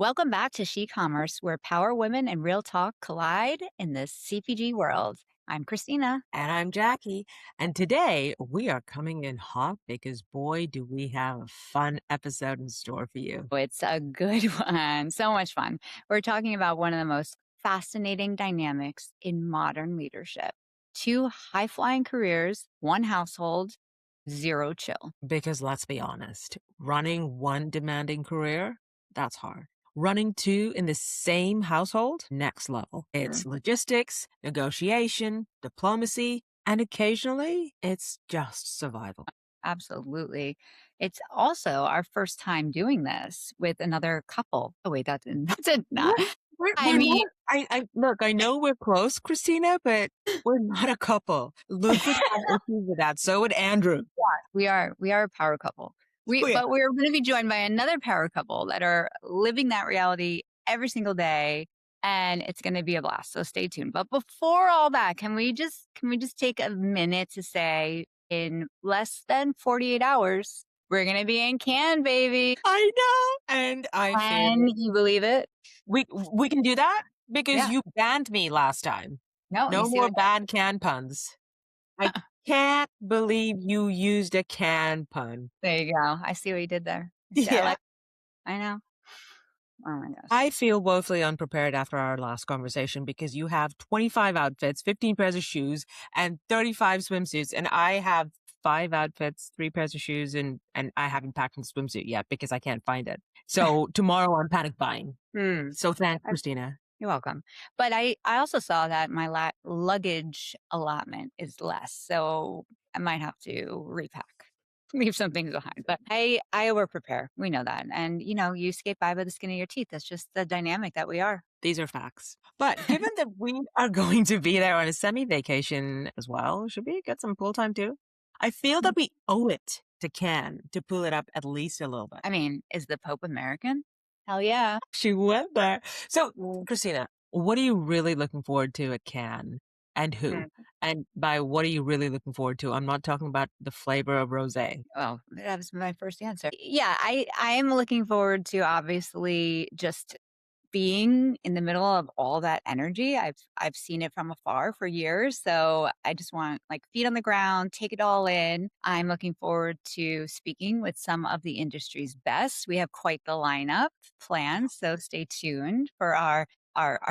Welcome back to SheCOMMERCE, where power women and real talk collide in the CPG world. I'm Christina. And I'm Jackie. And today we are coming in hot because boy, do we have a fun episode in store for you. It's a good one. So much fun. We're talking about one of the most fascinating dynamics in modern leadership: two high flying careers, one household, zero chill. Because let's be honest, running one demanding career, that's hard. Running two in the same household, next level. It's logistics, negotiation, diplomacy, and occasionally it's just survival. Absolutely. It's also our first time doing this with another couple. Oh, wait, that's not. We're, I we're mean, not. I look. I know we're close, Christina, but we're not a couple. Luke would have issues with that. So would Andrew. we are a power couple. Oh yeah. But we're going to be joined by another power couple that are living that reality every single day, and it's going to be a blast. So stay tuned. But before all that, can we just take a minute to say, in less than 48 hours, we're going to be in Cannes, baby. I know, and I Can feel you believe it? we can do that because Yeah. you banned me last time. No, you No see more what bad can puns. I can't believe you used a can pun. there you go. I see what you did there. Yeah. I know. Oh my gosh. I feel woefully unprepared after our last conversation because you have 25 outfits, 15 pairs of shoes, and 35 swimsuits. And I have 5 outfits, 3 pairs of shoes, and I haven't packed a swimsuit yet because I can't find it. So tomorrow I'm panic buying. Hmm. So thanks, Christina. You're welcome. But I also saw that my luggage allotment is less, so I might have to repack, leave some things behind. But I over prepare. We know that, and you skate by the skin of your teeth. That's just the dynamic that we are. These are facts. But given that we are going to be there on a semi vacation as well, should we get some pool time too? I feel that we owe it to Ken to pull it up at least a little bit. I mean, is the Pope American? Hell yeah. She went there. So, Mm. Christina, what are you really looking forward to at Cannes and who? And by what are you really looking forward to? I'm not talking about the flavor of rosé. Well, that was my first answer. Yeah, I am looking forward to, obviously, just being in the middle of all that energy. I've seen it from afar for years, so I just want, like, feet on the ground, take it all in. I'm looking forward to speaking with some of the industry's best. We have quite the lineup planned, so stay tuned for our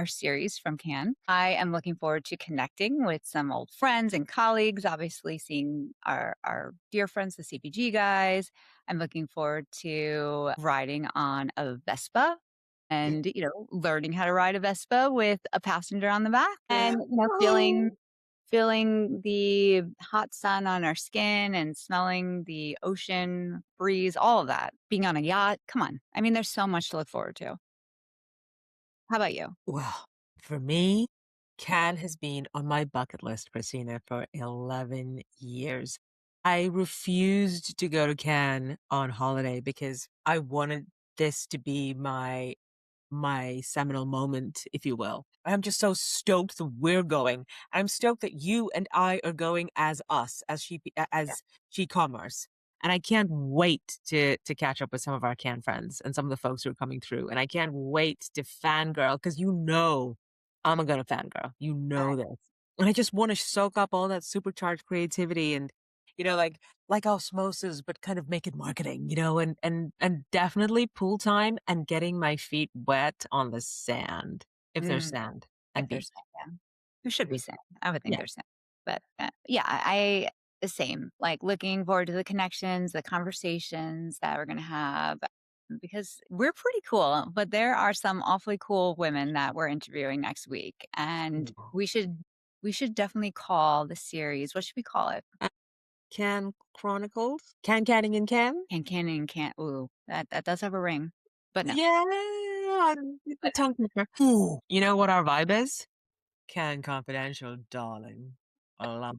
series from Cannes. I am looking forward to connecting with some old friends and colleagues, obviously seeing our dear friends, the CPG guys. I'm looking forward to riding on a Vespa and, learning how to ride a Vespa with a passenger on the back, and, feeling the hot sun on our skin and smelling the ocean breeze, all of that. Being on a yacht. Come on. I mean, there's so much to look forward to. How about you? Well, for me, Cannes has been on my bucket list, Christina, for 11 years. I refused to go to Cannes on holiday because I wanted this to be my seminal moment, if you will. I'm just so stoked that we're going. I'm stoked that you and I are going as us, as she commerce. And I can't wait to catch up with some of our can friends and some of the folks who are coming through. And I can't wait to fangirl because I'm gonna fangirl. You know this. And I just want to soak up all that supercharged creativity and like osmosis, but kind of make it marketing, and definitely pool time and getting my feet wet on the sand, if there's Mm, sand if and beach. there's sand, yeah. There should be sand. I would think Yeah. there's sand. But, yeah, the same, like, looking forward to the connections, the conversations that we're gonna have, because we're pretty cool, but there are some awfully cool women that we're interviewing next week, and Mm. we should definitely call the series, what should we call it? Uh, Can Chronicles? Can Canning and Can? Can't ooh, that does have a ring, but no. Yeah. It's a But tongue twister. Ooh. You know what our vibe is? Can Confidential, darling. I love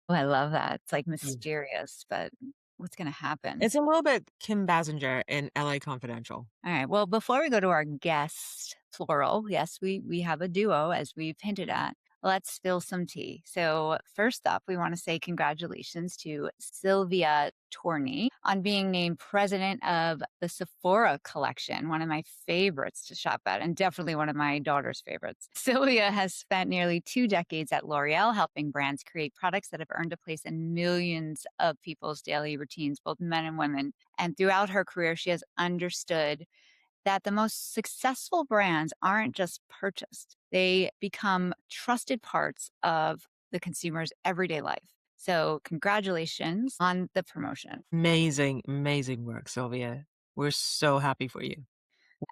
oh, I love that. It's, like, it. mysterious, but what's gonna happen? It's a little bit Kim Basinger in LA Confidential. All right. Well, before we go to our guest, plural, yes, we have a duo, as we've hinted at. Let's spill some tea. So, first up, we want to say congratulations to Sylvia Torney on being named president of the Sephora collection, one of my favorites to shop at, and definitely one of my daughter's favorites. Sylvia has spent nearly 2 decades at L'Oreal, helping brands create products that have earned a place in millions of people's daily routines, both men and women. And throughout her career, she has understood that the most successful brands aren't just purchased, they become trusted parts of the consumer's everyday life. So, congratulations on the promotion. Amazing, amazing work, Sylvia. We're so happy for you.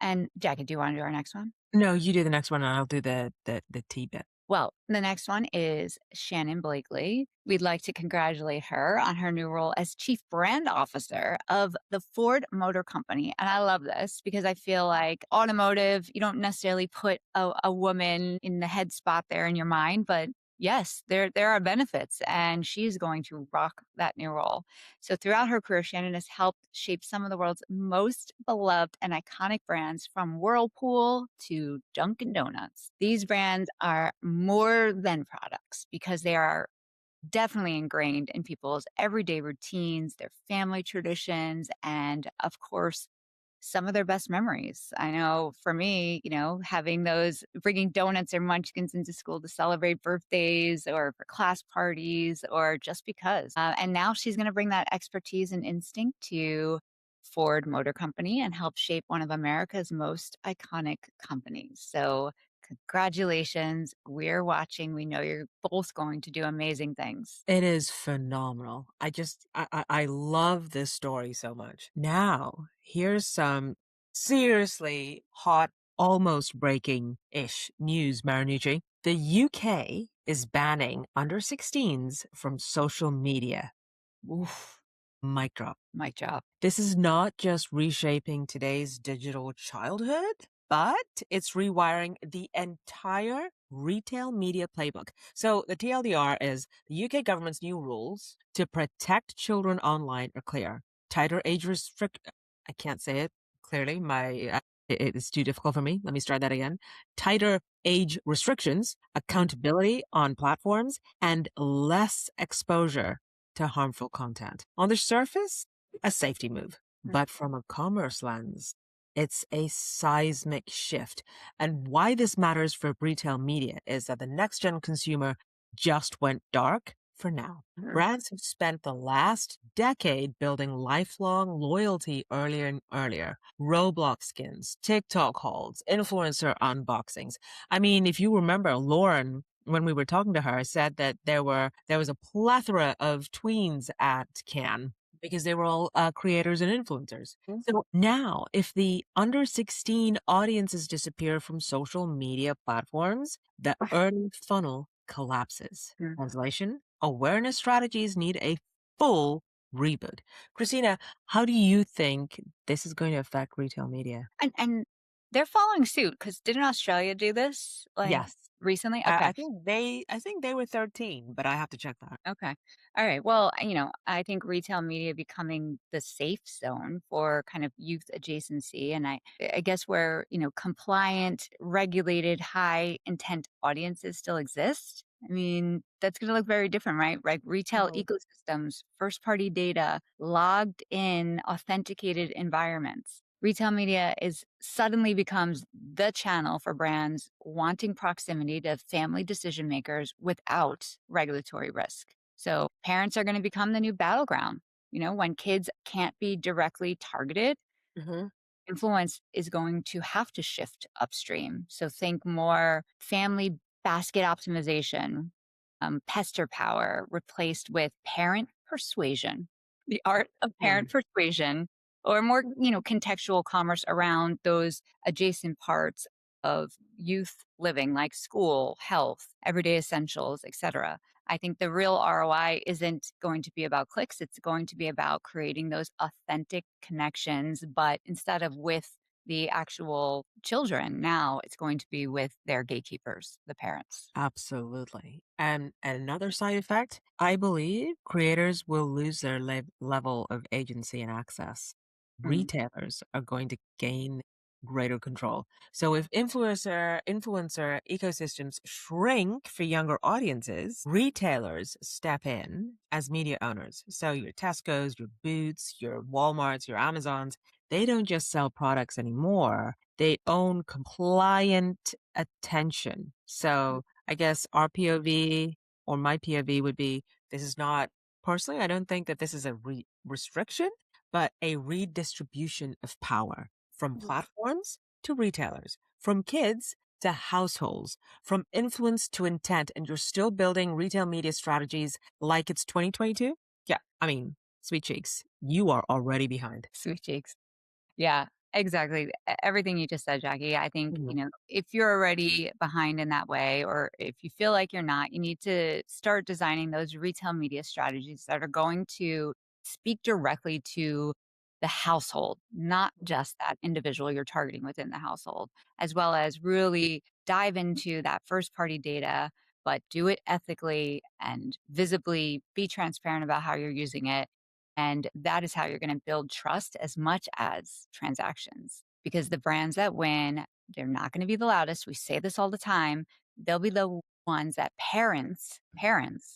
And Jackie, do you want to do our next one? No, you do the next one, and I'll do the tea bit. Well, the next one is Shannon Blakely. We'd like to congratulate her on her new role as Chief Brand Officer of the Ford Motor Company. And I love this because I feel like automotive, you don't necessarily put a woman in the head spot there in your mind, but yes, there are benefits, and she's going to rock that new role. So throughout her career, Shannon has helped shape some of the world's most beloved and iconic brands, from Whirlpool to Dunkin' Donuts. These brands are more than products because they are definitely ingrained in people's everyday routines, their family traditions, and of course, some of their best memories. I know for me, having those, bringing donuts or munchkins into school to celebrate birthdays or for class parties or just because. And now she's going to bring that expertise and instinct to Ford Motor Company and help shape one of America's most iconic companies. So, congratulations. We're watching. We know you're both going to do amazing things. It is phenomenal. I love this story so much. Now, here's some seriously hot, almost breaking-ish news, Marinucci. The UK is banning under 16s from social media. Oof. Mic drop. Mic drop. This is not just reshaping today's digital childhood, but it's rewiring the entire retail media playbook. So the TLDR is the UK government's new rules to protect children online are clear. Tighter age restrict. I can't say it clearly. It's too difficult for me. Let me start that again. Tighter age restrictions, accountability on platforms, and less exposure to harmful content. On the surface, a safety move, but from a commerce lens, it's a seismic shift. And why this matters for retail media is that the next gen consumer just went dark for now. Brands have spent the last decade building lifelong loyalty earlier and earlier. Roblox skins, TikTok hauls, influencer unboxings. I mean, if you remember, Lauren, when we were talking to her, said that there was a plethora of tweens at Cannes because they were all creators and influencers. So now, if the under 16 audiences disappear from social media platforms, the earning funnel collapses. Translation: awareness strategies need a full reboot. Christina, how do you think this is going to affect retail media? And they're following suit because didn't Australia do this like Yes. recently? I Okay. think they were 13, but I have to check that. Okay. All right. Well, I think retail media becoming the safe zone for kind of youth adjacency. And I guess where, compliant, regulated, high intent audiences still exist. I mean, that's going to look very different, right? Like retail Mhm. ecosystems, first party data, logged in, authenticated environments. Retail media is suddenly becomes the channel for brands wanting proximity to family decision makers without regulatory risk. So parents are going to become the new battleground. When kids can't be directly targeted, Mhm. influence is going to have to shift upstream. So think more family basket optimization, pester power replaced with parent persuasion, the art of parent Mm. persuasion, or more, contextual commerce around those adjacent parts of youth living like school, health, everyday essentials, etc. I think the real ROI isn't going to be about clicks. It's going to be about creating those authentic connections, but instead of with the actual children, now it's going to be with their gatekeepers, the parents. Absolutely. And another side effect, I believe creators will lose their level of agency and access. Mm. Retailers are going to gain greater control. So if influencer ecosystems shrink for younger audiences, retailers step in as media owners. So your Tesco's, your Boots, your Walmarts, your Amazons, they don't just sell products anymore. They own compliant attention. So I guess our POV or my POV would be this is not, personally, I don't think that this is a restriction, but a redistribution of power from platforms to retailers, from kids to households, from influence to intent. And you're still building retail media strategies like it's 2022? Yeah. I mean, sweet cheeks, you are already behind. Sweet cheeks. Yeah, exactly. Everything you just said, Jackie. I think, Mhm. if you're already behind in that way, or if you feel like you're not, you need to start designing those retail media strategies that are going to speak directly to the household, not just that individual you're targeting within the household, as well as really dive into that first party data, but do it ethically and visibly be transparent about how you're using it, and that is how you're going to build trust as much as transactions. Because the brands that win, they're not going to be the loudest. We say this all the time. They'll be the ones that parents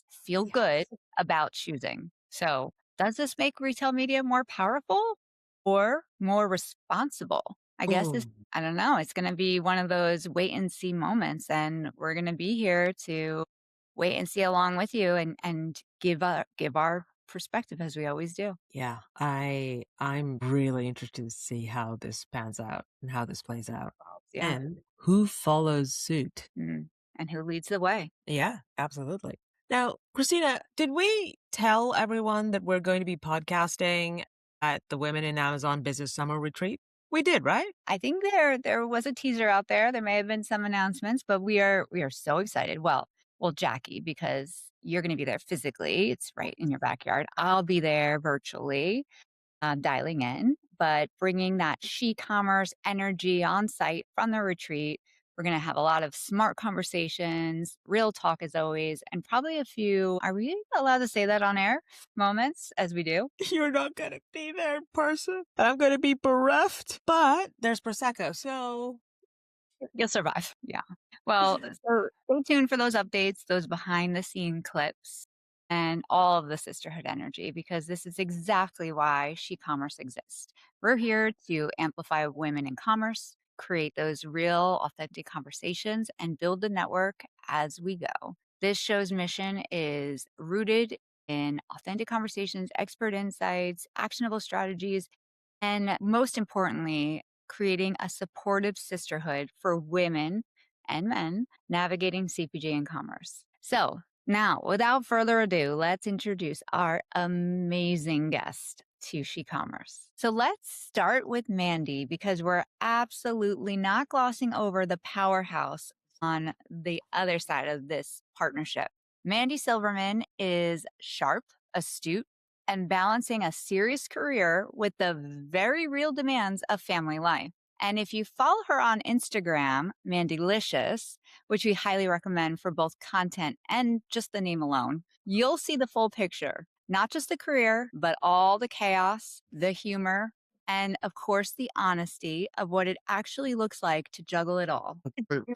feel good Yes. about choosing. So, does this make retail media more powerful or more responsible? I guess this, Mm. I don't know. It's going to be one of those wait and see moments. And we're going to be here to wait and see along with you, and give our perspective as we always do. Yeah, I'm really interested to see how this pans out and how this plays out Yeah. and who follows suit. Mm. And who leads the way? Yeah, absolutely. Now, Christina, did we tell everyone that we're going to be podcasting at the Women in Amazon Business Summer Retreat? We did, right? I think there was a teaser out there. There may have been some announcements, but we are so excited. Well, Jackie, because you're going to be there physically. It's right in your backyard. I'll be there virtually, dialing in, but bringing that she-commerce energy on site from the retreat. We're going to have a lot of smart conversations, real talk as always, and probably a few, are we allowed to say that on air, moments as we do? You're not going to be there in person. I'm going to be bereft, but there's Prosecco. So, You'll survive. Yeah. Well, so stay tuned for those updates, those behind the scene clips, and all of the sisterhood energy, because this is exactly why SheCommerce exists. We're here to amplify women in commerce, create those real, authentic conversations, and build the network as we go. This show's mission is rooted in authentic conversations, expert insights, actionable strategies, and most importantly, creating a supportive sisterhood for women and men navigating CPG and commerce. So, now, without further ado, let's introduce our amazing guest to SheCommerce. So, let's start with Mandy, because we're absolutely not glossing over the powerhouse on the other side of this partnership. Mandy Silverman is sharp, astute, and balancing a serious career with the very real demands of family life. And if you follow her on Instagram, Mandylicious, which we highly recommend for both content and just the name alone, you'll see the full picture, not just the career, but all the chaos, the humor, and of course, the honesty of what it actually looks like to juggle it all.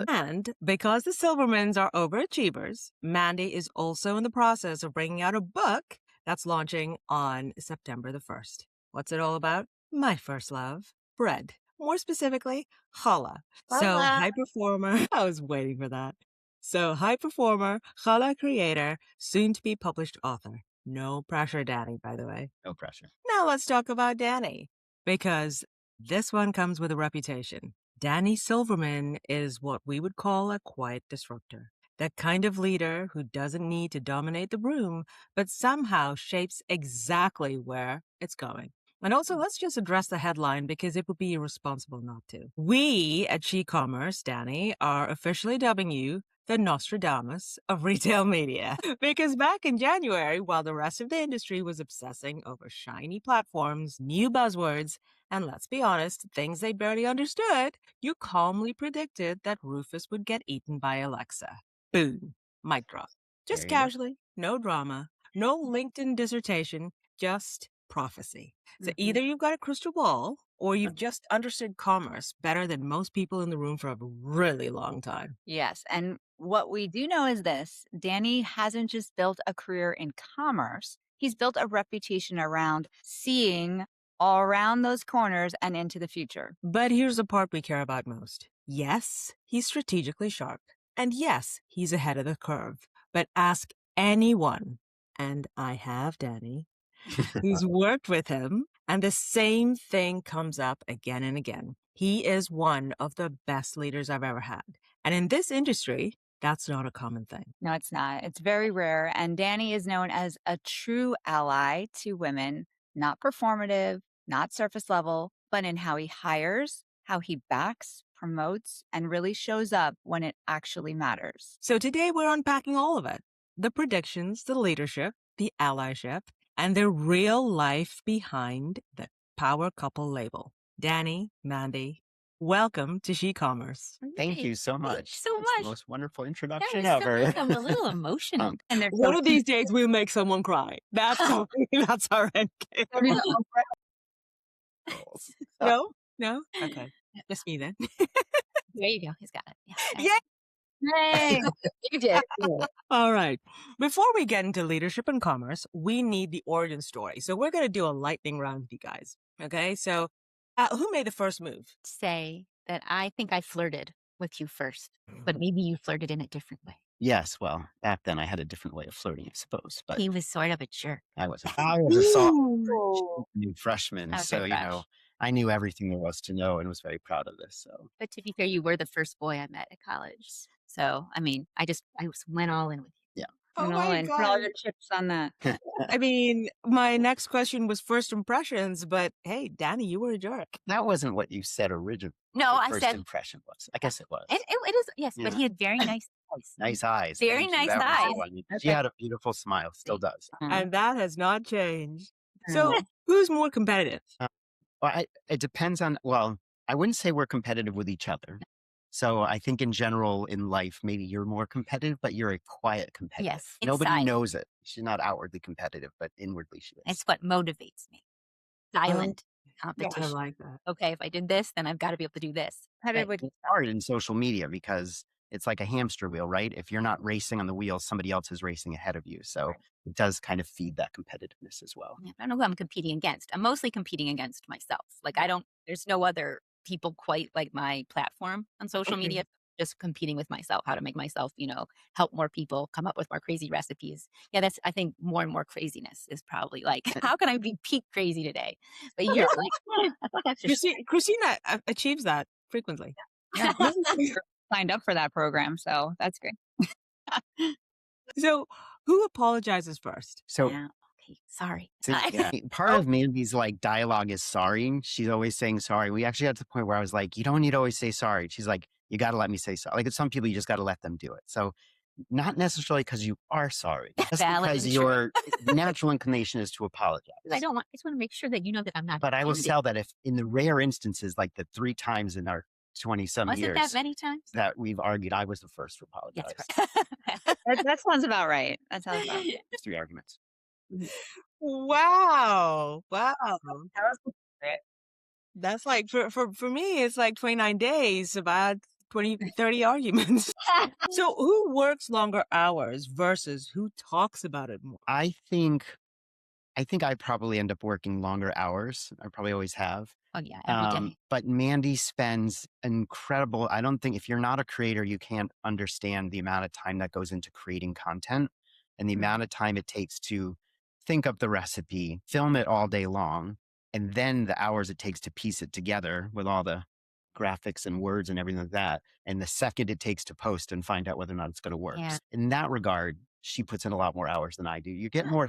and because the Silvermans are overachievers, Mandy is also in the process of bringing out a book that's launching on September the 1st. What's it all about? My first love, bread. More specifically, challah. So, Voila. high performer, I was waiting for that. So, high performer, challah creator, soon to be published author. No pressure, Danny, by the way. No pressure. Now, let's talk about Danny, because this one comes with a reputation. Danny Silverman is what we would call a quiet disruptor. That kind of leader who doesn't need to dominate the room, but somehow shapes exactly where it's going. And also, let's just address the headline because it would be irresponsible not to. We at SheCommerce, Danny, are officially dubbing you the Nostradamus of retail media. Because back in January, while the rest of the industry was obsessing over shiny platforms, new buzzwords, and let's be honest, things they barely understood, you calmly predicted that Rufus would get eaten by Alexa. Boom. Mic drop. There Just you go. casually, no drama, no LinkedIn dissertation, just prophecy. So Mhm. either you've got a crystal ball or you've just understood commerce better than most people in the room for a really long time. Yes. And what we do know is this: Danny hasn't just built a career in commerce, he's built a reputation around seeing all around those corners and into the future. But here's the part we care about most. Yes, he's strategically sharp. And yes, he's ahead of the curve. But ask anyone, and I have, Danny, who's worked with him, and the same thing comes up again and again. He is one of the best leaders I've ever had. And in this industry, that's not a common thing. No, it's not. It's very rare. And Danny is known as a true ally to women, not performative, not surface level, but in how he hires, how he backs, promotes, and really shows up when it actually matters. So today we're unpacking all of it: the predictions, the leadership, the allyship, and the real life behind the power couple label. Danny, Mandy, welcome to SHeCOMMERCE. Thank you so Thank much. you so It's the much. most wonderful That introduction was so ever. nice. I'm a little emotional. And they're One of these days we'll make someone cry. That's that's our end game. No? No? Okay. Just me then. There you go. He's got it. Yeah. Yeah. Hey, You did. All right. Before we get into leadership and commerce, we need the origin story. So we're going to do a lightning round with you guys. Okay. So who made the first move? Say that I think I flirted with you first, but maybe you flirted in a different way. Yes, well, back then I had a different way of flirting, I suppose, but He was sort of a jerk. I wasn't. I was a sophomore, Ooh. new freshman, I was so very fresh. I knew everything there was to know and was very proud of this. So But to be fair, you were the first boy I met at college. So, I mean, I just went all in with you. Oh and my put all God. your chips on that. I mean, my next question was first impressions, but hey, Danny, you were a jerk. that wasn't what you said originally. No, the I first said, impression was. I guess it was. it is, yes, but Yeah. he had very nice eyes. Nice eyes. Very Thank you. nice That was the eyes. one. She Okay. had a beautiful smile, still does. And that has not changed. So Mm. who's more competitive? Well, it depends on, well, I wouldn't say we're competitive with each other. So I think in general in life, maybe you're more competitive, but you're a quiet competitive. Yes, Nobody inside. knows it. She's not outwardly competitive, but inwardly she is. It's what motivates me. Silent Yeah, I competition. like that. Okay, if I did this, then I've got to be able to do this. How did But we? It's hard in social media because it's like a hamster wheel, right? If you're not racing on the wheel, somebody else is racing ahead of you. So it does kind of feed that competitiveness as well. I don't know who I'm competing against. I'm mostly competing against myself. Like there's no other people quite like my platform on social Okay. media. Just competing with myself, how to make myself, help more people, come up with more crazy recipes. Yeah, I think more and more craziness is probably like, how can I be peak crazy today? But you're like, I thought that's just Christina achieves that frequently. Yeah, signed up for that program, so that's great. So who apologizes first? So yeah, okay, sorry. part of Mandy's like dialogue is sorry. She's always saying sorry. We actually got to the point where I was like, you don't need to always say sorry. She's like, you got to let me say sorry. Like some people, you just got to let them do it. So not necessarily because you are sorry, just Valid because and true. your natural inclination is to apologize. I just want to make sure that you know that I'm not. But I will offended. tell that if in the rare instances, like the 3 times in our 20-some Was it years that many times? that we've argued, I was the first to apologize. Yes. That sounds about right. That sounds about right. Just 3 arguments. Wow. Wow. That was great. That's like for me, it's like 29 days, about 20, 30 arguments. So who works longer hours versus who talks about it more? I think I probably end up working longer hours. I probably always have. Oh yeah, every day. But Mandy spends incredible. I don't think if you're not a creator, you can't understand the amount of time that goes into creating content and the amount of time it takes to think up the recipe, film it all day long, and then the hours it takes to piece it together with all the graphics and words and everything like that. And the second it takes to post and find out whether or not it's going to work. Yeah. In that regard, she puts in a lot more hours than I do. You get more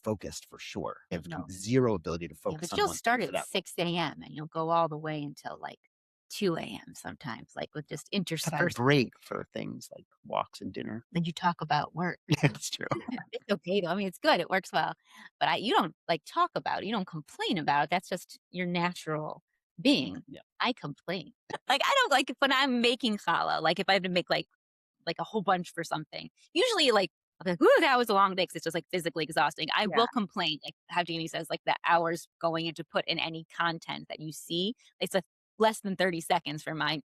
focused for sure. You have No. zero ability to Yeah, focus but on you'll one start thing for at that 6 a.m. and you'll go all the way until like 2 a.m. sometimes, like with just But I interspersed. break for things like walks and dinner. Then you talk about work. It's true. It's okay though. I mean, it's good. It works well. But you don't like talk about it. You don't complain about it. That's just your natural being. Yeah. I complain. Like I don't like when I'm making challah. Like if I have to make like a whole bunch for something. Usually like I'll be like, "Ooh, that was a long day," 'cause it's just, like, physically exhausting. I Yeah. will complain, like how Jamie says, like, the hours going into put in any content that you see. It's, like, less than 30 seconds for my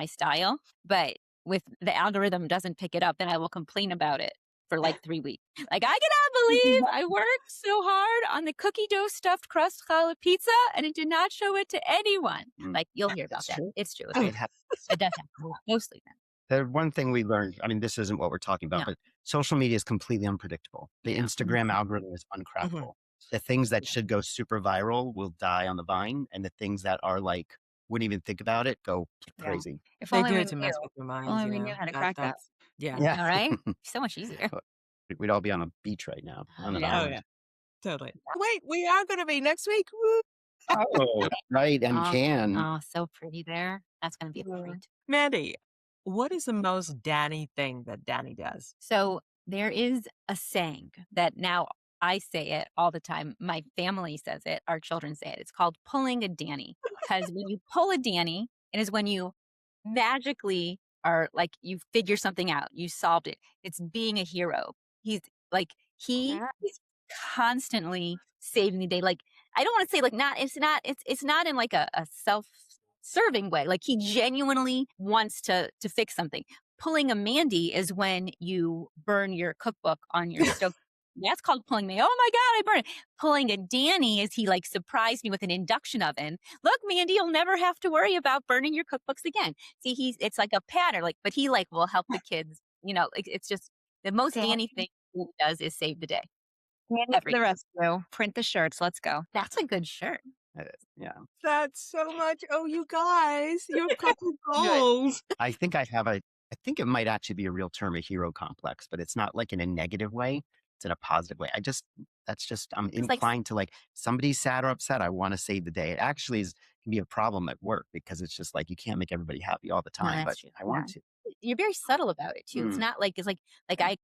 style, but with the algorithm doesn't pick it up, then I will complain about it for, like, 3 weeks. Like, "I cannot believe I worked so hard on the cookie dough stuffed crust challah pizza, and it did not show it to anyone." Mm. Like, you'll hear about It's that. true. It's true. It happens. It does happen a lot, mostly men. The one thing we learned, I mean, this isn't what we're talking about, No. but social media is completely unpredictable. The Yeah. Instagram algorithm is uncrackable. The things that should go super viral will die on the vine, and the things that are like, wouldn't even think about it, go Yeah. crazy. If They only do we it to mess knew. with your If minds, only you we knew know. how to crack that. That's yeah. Yeah. All right? So much easier. We'd all be on a beach right now on an Yeah. Oh island. yeah. Totally. Wait, we are gonna be next week. Woo! Oh, right. And Oh, can. oh, so pretty there. That's gonna be a Yeah. treat. Mandy, what is the most Danny thing that Danny does? So there is a saying that now I say it all the time. My family says it. Our children say it. It's called pulling a Danny. Because when you pull a Danny, it is when you magically are like you figure something out. You solved it. It's being a hero. He's like he Yeah. is constantly saving the day. Like I don't want to say like not. It's not in like a self-serving way. Like he genuinely wants to fix something. Pulling a Mandy is when you burn your cookbook on your stove. That's called pulling me. Oh my God, I burned it. Pulling a Danny is he like surprised me with an induction oven. Look, Mandy, you'll never have to worry about burning your cookbooks again. See, it's like a pattern, like, but he like will help the kids, like, it's just the most Dan- Danny thing he does is save the day. Danny for Every the rescue. Print the shirts. Let's go. That's a good shirt. Yeah. That's so much. Oh, you guys, you're a couple Good. goals. I think I think it might actually be a real term, a hero complex, but it's not like in a negative way. It's in a positive way. I'm It's like inclined to like somebody's sad or upset. I want to save the day. It actually can be a problem at work because it's just like you can't make everybody happy all the no, time, but that's true. I want to. You're very subtle about it too. It's Mm. not like it's like I.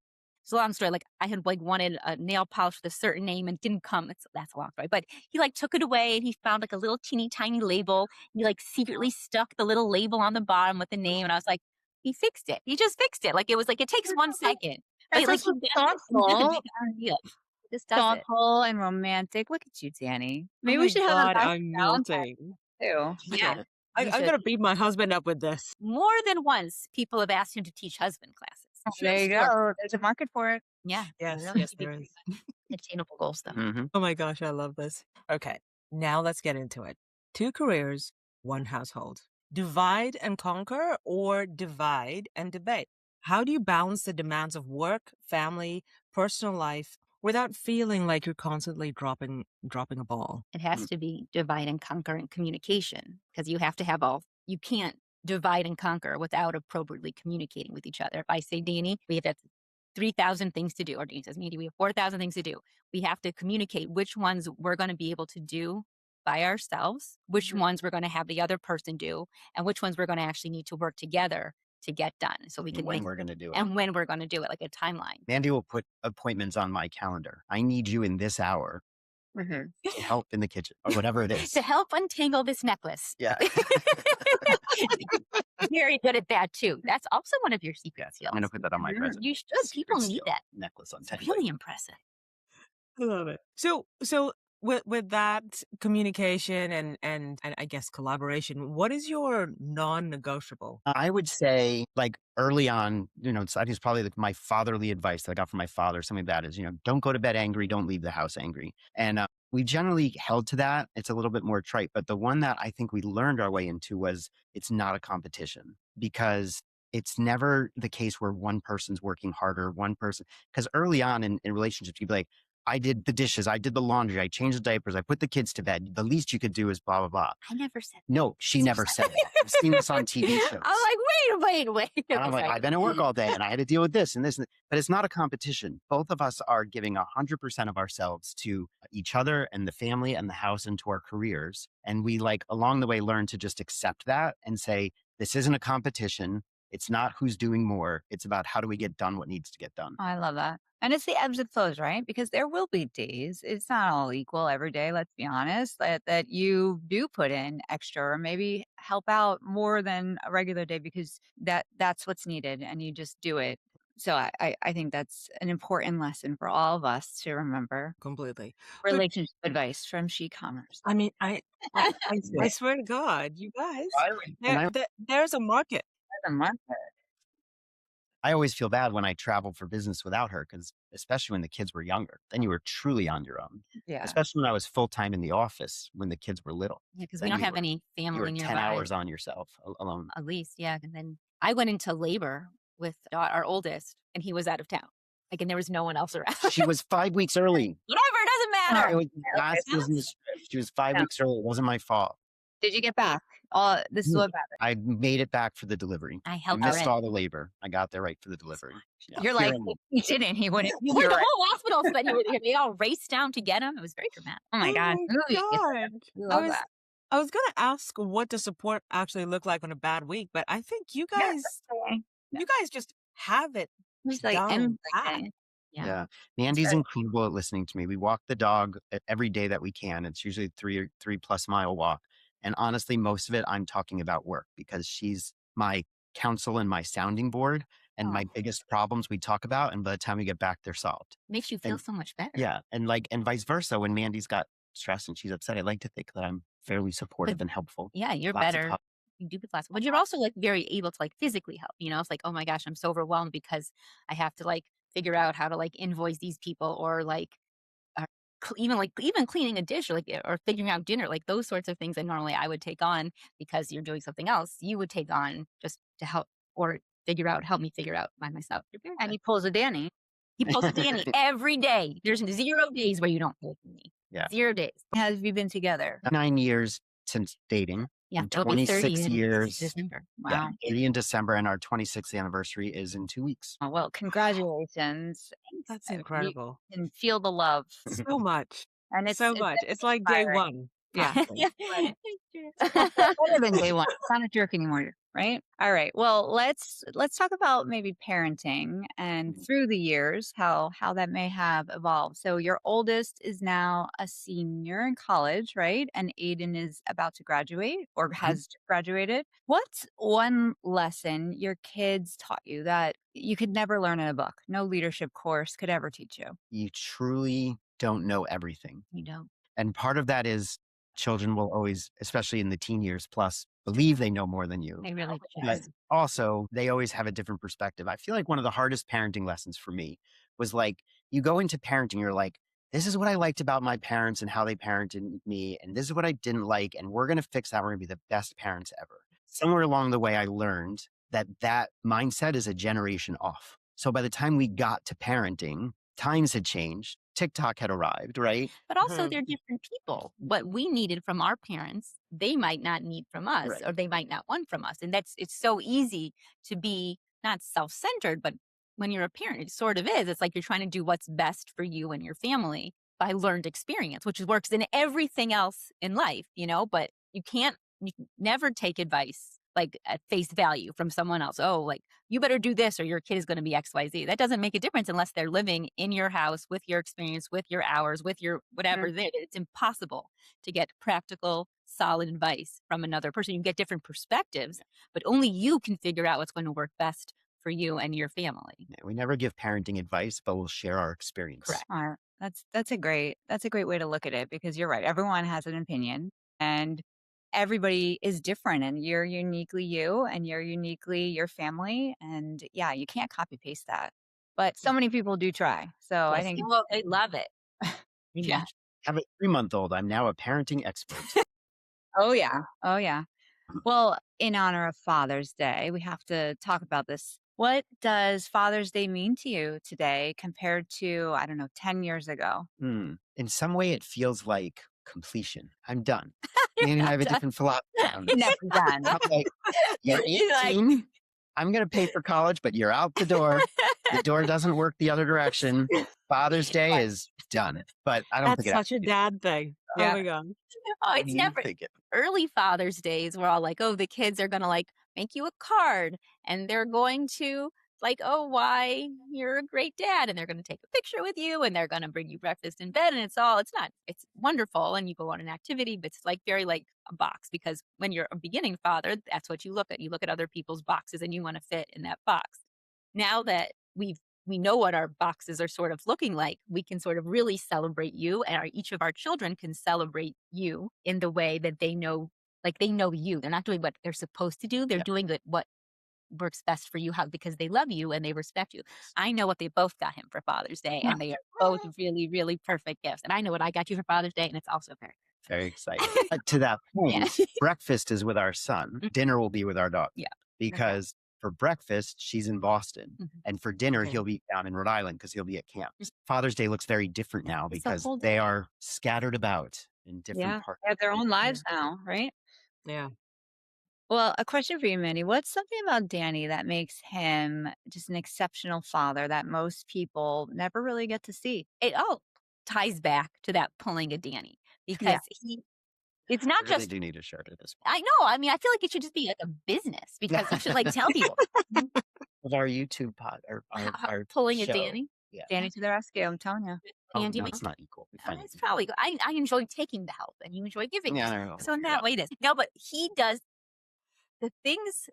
It's a long story. Like I had like wanted a nail polish with a certain name and it didn't come. That's a long story. But he like took it away and he found like a little teeny tiny label. He like secretly stuck the little label on the bottom with the name. And I was like, he fixed it. He just fixed it. Like it was like it takes 1 second. But That's like also he does a big thoughtful. idea. He just does it. Thoughtful and romantic. Look at you, Danny. Oh Maybe my we should have God, a I'm Valentine melting. too. Yeah. I'm You should. gonna beat my husband up with this. More than once, people have asked him to teach husband classes. There you Sure. go. There's a market for it. Yeah. Yes, Really yes, should be there pretty is. good. Attainable goal stuff. Mhm. Oh my gosh, I love this. Okay, now let's get into it. 2 careers, 1 household. Divide and conquer or divide and debate? How do you balance the demands of work, family, personal life without feeling like you're constantly dropping a ball? It has to be divide and conquer in communication because you have to have you can't divide and conquer without appropriately communicating with each other. If I say, Danny, we have 3,000 things to do, or Danny says, Mandy, we have 4,000 things to do. We have to communicate which ones we're going to be able to do by ourselves, which ones we're going to have the other person do, and which ones we're going to actually need to work together to get done. So we And can when make we're going to do it. and when we're going to do it, like a timeline. Mandy will put appointments on my calendar. I need you in this hour Mhm. to help in the kitchen or whatever it is. To help untangle this necklace. Yeah. Very good at that too. That's also one of your secret I'm skills. going to put that on my resume. You should. Secret People need skill, that. necklace on It's really impressive. I love it. So with that communication and I guess collaboration, what is your non-negotiable? I would say, like early on, I think it's probably like my fatherly advice that I got from my father. Something like that is, don't go to bed angry, don't leave the house angry. And we generally held to that. It's a little bit more trite, but the one that I think we learned our way into was it's not a competition because it's never the case where one person's working harder, because early on in relationships, you'd be like, I did the dishes, I did the laundry, I changed the diapers, I put the kids to bed. The least you could do is blah, blah, blah. I never said No, she never said that. I've seen this on TV shows. I'm like, wait. And I'm like, I've been at work all day and I had to deal with this and this. But it's not a competition. Both of us are giving 100% of ourselves to each other and the family and the house and to our careers. And we along the way learn to just accept that and say, this isn't a competition. It's not who's doing more. It's about how do we get done what needs to get done. I love that. And it's the ebbs and flows, right? Because there will be days, it's not all equal every day, let's be honest, that you do put in extra or maybe help out more than a regular day because that's what's needed and you just do it. So I think that's an important lesson for all of us to remember. Completely. But Relationship advice from SheCOMMERCE. I mean, Yeah. I swear to God, you guys, And there's a market. The market. I always feel bad when I travel for business without her because, especially when the kids were younger, then you were truly on your own. Yeah. Especially when I was full time in the office when the kids were little. Yeah, because we Then don't you have were any you were family 10 nearby. hours on yourself alone. At least, yeah. And then I went into labor with our oldest, and he was out of town. Like, and there was no one else around. She was 5 weeks early. Whatever, it doesn't matter. It was last business trip. She was 5 Yeah. weeks early. It wasn't my fault. Did you get back? This is what matters. I made it back for the delivery. I I helped her missed in. all the labor. I got there right for the delivery. Yeah. You're Here like, I am. if he didn't, he wouldn't. The You're right. whole hospital said they all raced down to get him. It was very dramatic. Oh my God. Oh my Movies. God. We I love was that. I was gonna ask what does support actually look like on a bad week, but I think you Yeah, guys that's okay. you guys just have it Just like down pat. everything. Yeah. Yeah. Mandy's incredible at listening to me. We walk the dog every day that we can. It's usually a 3+ mile walk. And honestly, most of it I'm talking about work because she's my counsel and my sounding board. And my Oh. biggest problems we talk about. And by the time we get back, they're solved. Makes you feel And so much better. yeah. And vice versa. When Mandy's got stressed and she's upset, I like to think that I'm fairly supportive and helpful. Yeah, you're Lots of better. help. You do with lots, but you're also like very able to like physically help. It's like, oh my gosh, I'm so overwhelmed because I have to like figure out how to like invoice these people or like uh, even cleaning a dish or like or figuring out dinner, like those sorts of things that normally I would take on because you're doing something else. You would take on just to help or help me figure out by myself. You're very And good. he pulls a Danny. He pulls a Danny every day. There's 0 days where you don't pull from me. Yeah. 0 days. Have you been together? 9 years since dating. Yeah, And it'll be 30 26 in years. December. Yeah, Wow. 30 in December, and our 26th anniversary is in 2 weeks. Oh, well, congratulations. That's You incredible. can feel the love. So much. And it's So much. It's like day inspiring. one. Yeah. Right. Better than day one. It's not a jerk anymore, right? All right. Well, let's talk about maybe parenting and through the years how that may have evolved. So your oldest is now a senior in college, right? And Aiden is about to graduate or has just graduated. What's one lesson your kids taught you that you could never learn in a book? No leadership course could ever teach you. You truly don't know everything. You don't. And part of that is children will always, especially in the teen years plus, believe they know more than you. They really But do. also, they always have a different perspective. I feel like one of the hardest parenting lessons for me was like, you go into parenting, you're like, this is what I liked about my parents and how they parented me. And this is what I didn't like. And we're going to fix that. We're going to be the best parents ever. Somewhere along the way, I learned that mindset is a generation off. So by the time we got to parenting, times had changed. TikTok had arrived, right? But also, Mhm. they're different people. What we needed from our parents, they might not need from us, Right. or they might not want from us. And it's so easy to be not self-centered, but when you're a parent, it sort of is. It's like you're trying to do what's best for you and your family by learned experience, which works in everything else in life, but you can never take advice like at face value from someone else. Oh, like you better do this or your kid is going to be XYZ. That doesn't make a difference unless they're living in your house with your experience, with your hours, with your whatever. It's impossible to get practical, solid advice from another person. You get different perspectives, but only you can figure out what's going to work best for you and your family. Yeah, we never give parenting advice, but we'll share our experience. Correct. Smart. That's a great way to look at it because you're right. Everyone has an opinion and everybody is different and you're uniquely you and you're uniquely your family. And yeah, you can't copy paste that. But so many people do try. So I Yes, think people, they love it. yeah. I have a 3-month-old. I'm now a parenting expert. Oh yeah. Oh yeah. Well, in honor of Father's Day, we have to talk about this. What does Father's Day mean to you today compared to, I don't know, 10 years ago? In some way, it feels like completion. I'm done. You're Mandy and I have a not done. different philosophy on this. Never done. I'm like, you're You're like- 18. I'm going to pay for college, but you're out the door. The door doesn't work the other direction. Father's Day is done. But I don't That's think such a dad thing. Yeah. Oh my God. Oh, it's never early Father's Days. We're all like, oh, the kids are going to like make you a card and they're going to like, oh, why you're a great dad. And they're going to take a picture with you and they're going to bring you breakfast in bed. And it's wonderful. And you go on an activity, but it's like very like a box because when you're a beginning father, that's what you look at. You look at other people's boxes and you want to fit in that box. Now that we know what our boxes are sort of looking like, we can sort of really celebrate you, and each of our children can celebrate you in the way that they know, like they know you. They're not doing what they're supposed to do. They're doing what works best for you, how, because they love you and they respect you. I know what they both got him for Father's Day, and they are both really, really perfect gifts. And I know what I got you for Father's Day, and it's also very, very exciting. To that point, breakfast is with our son. Dinner will be with our daughter. Yeah. Because for breakfast, she's in Boston. And for dinner, he'll be down in Rhode Island because he'll be at camp. Father's Day looks very different now because they are scattered about in different parts. They have their own lives now, right? Yeah. Well, a question for you, Mandy. What's something about Danny that makes him just an exceptional father that most people never really get to see? it all ties back to that pulling a Danny, because it's not I really just, do need a shirt at this point. I know. I mean, I feel like it should just be like a business, because you should like tell people With our YouTube pod or our pulling show. a Danny. Yeah. Danny to the rescue, I'm telling you. Oh, Andy, no, it's not equal. We find it's it probably good. I enjoy taking the help, and you enjoy giving. Yeah, I know. So in that way, it is. No, but he does the things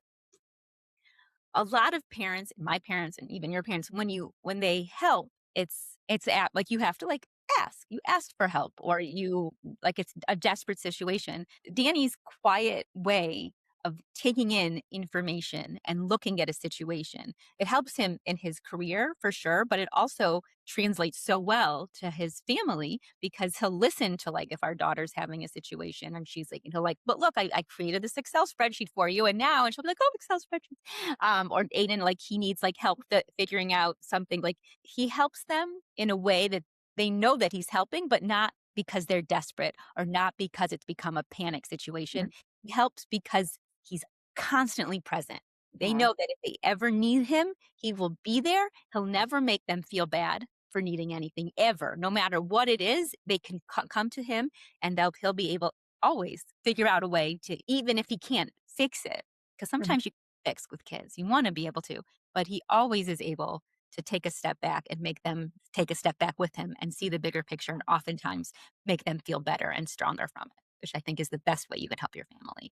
a lot of parents, my parents, and even your parents, when they help, it's at like you have to like ask. You ask for help, or you like it's a desperate situation. Danny's quiet way of taking in information and looking at a situation, it helps him in his career for sure, but it also translates so well to his family, because he'll listen to, like, if our daughter's having a situation and she's like, and he'll like, but look, I created this Excel spreadsheet for you, and now, and she'll be like, oh, Excel spreadsheet. Or Aiden, like he needs like help figuring out something. Like he helps them in a way that they know that he's helping, but not because they're desperate or not because it's become a panic situation. He helps because he's constantly present. They know that if they ever need him, he will be there. He'll never make them feel bad for needing anything ever. No matter what it is, they can come to him, and he'll be able always figure out a way to, even if he can't fix it, because sometimes you can fix with kids. You want to be able to, but he always is able to take a step back and make them take a step back with him and see the bigger picture, and oftentimes make them feel better and stronger from it, which I think is the best way you can help your family.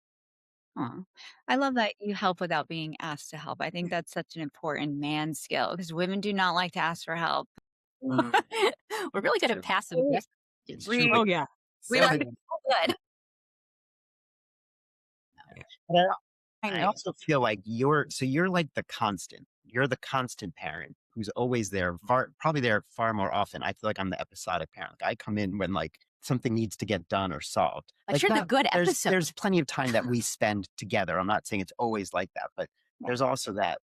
Aw. I love that you help without being asked to help. I think that's such an important man skill because women do not like to ask for help. Mm, We're really good at true. passive aggressive. It's We true. Oh, yeah. We like it so good. But I I know. also feel like you're like the constant. You're the constant parent who's always there, probably there far more often. I feel like I'm the episodic parent. Like I come in when like something needs to get done or solved. Like Like you're the that, good episode. there's plenty of time that we spend together. I'm not saying it's always like that, but there's also that.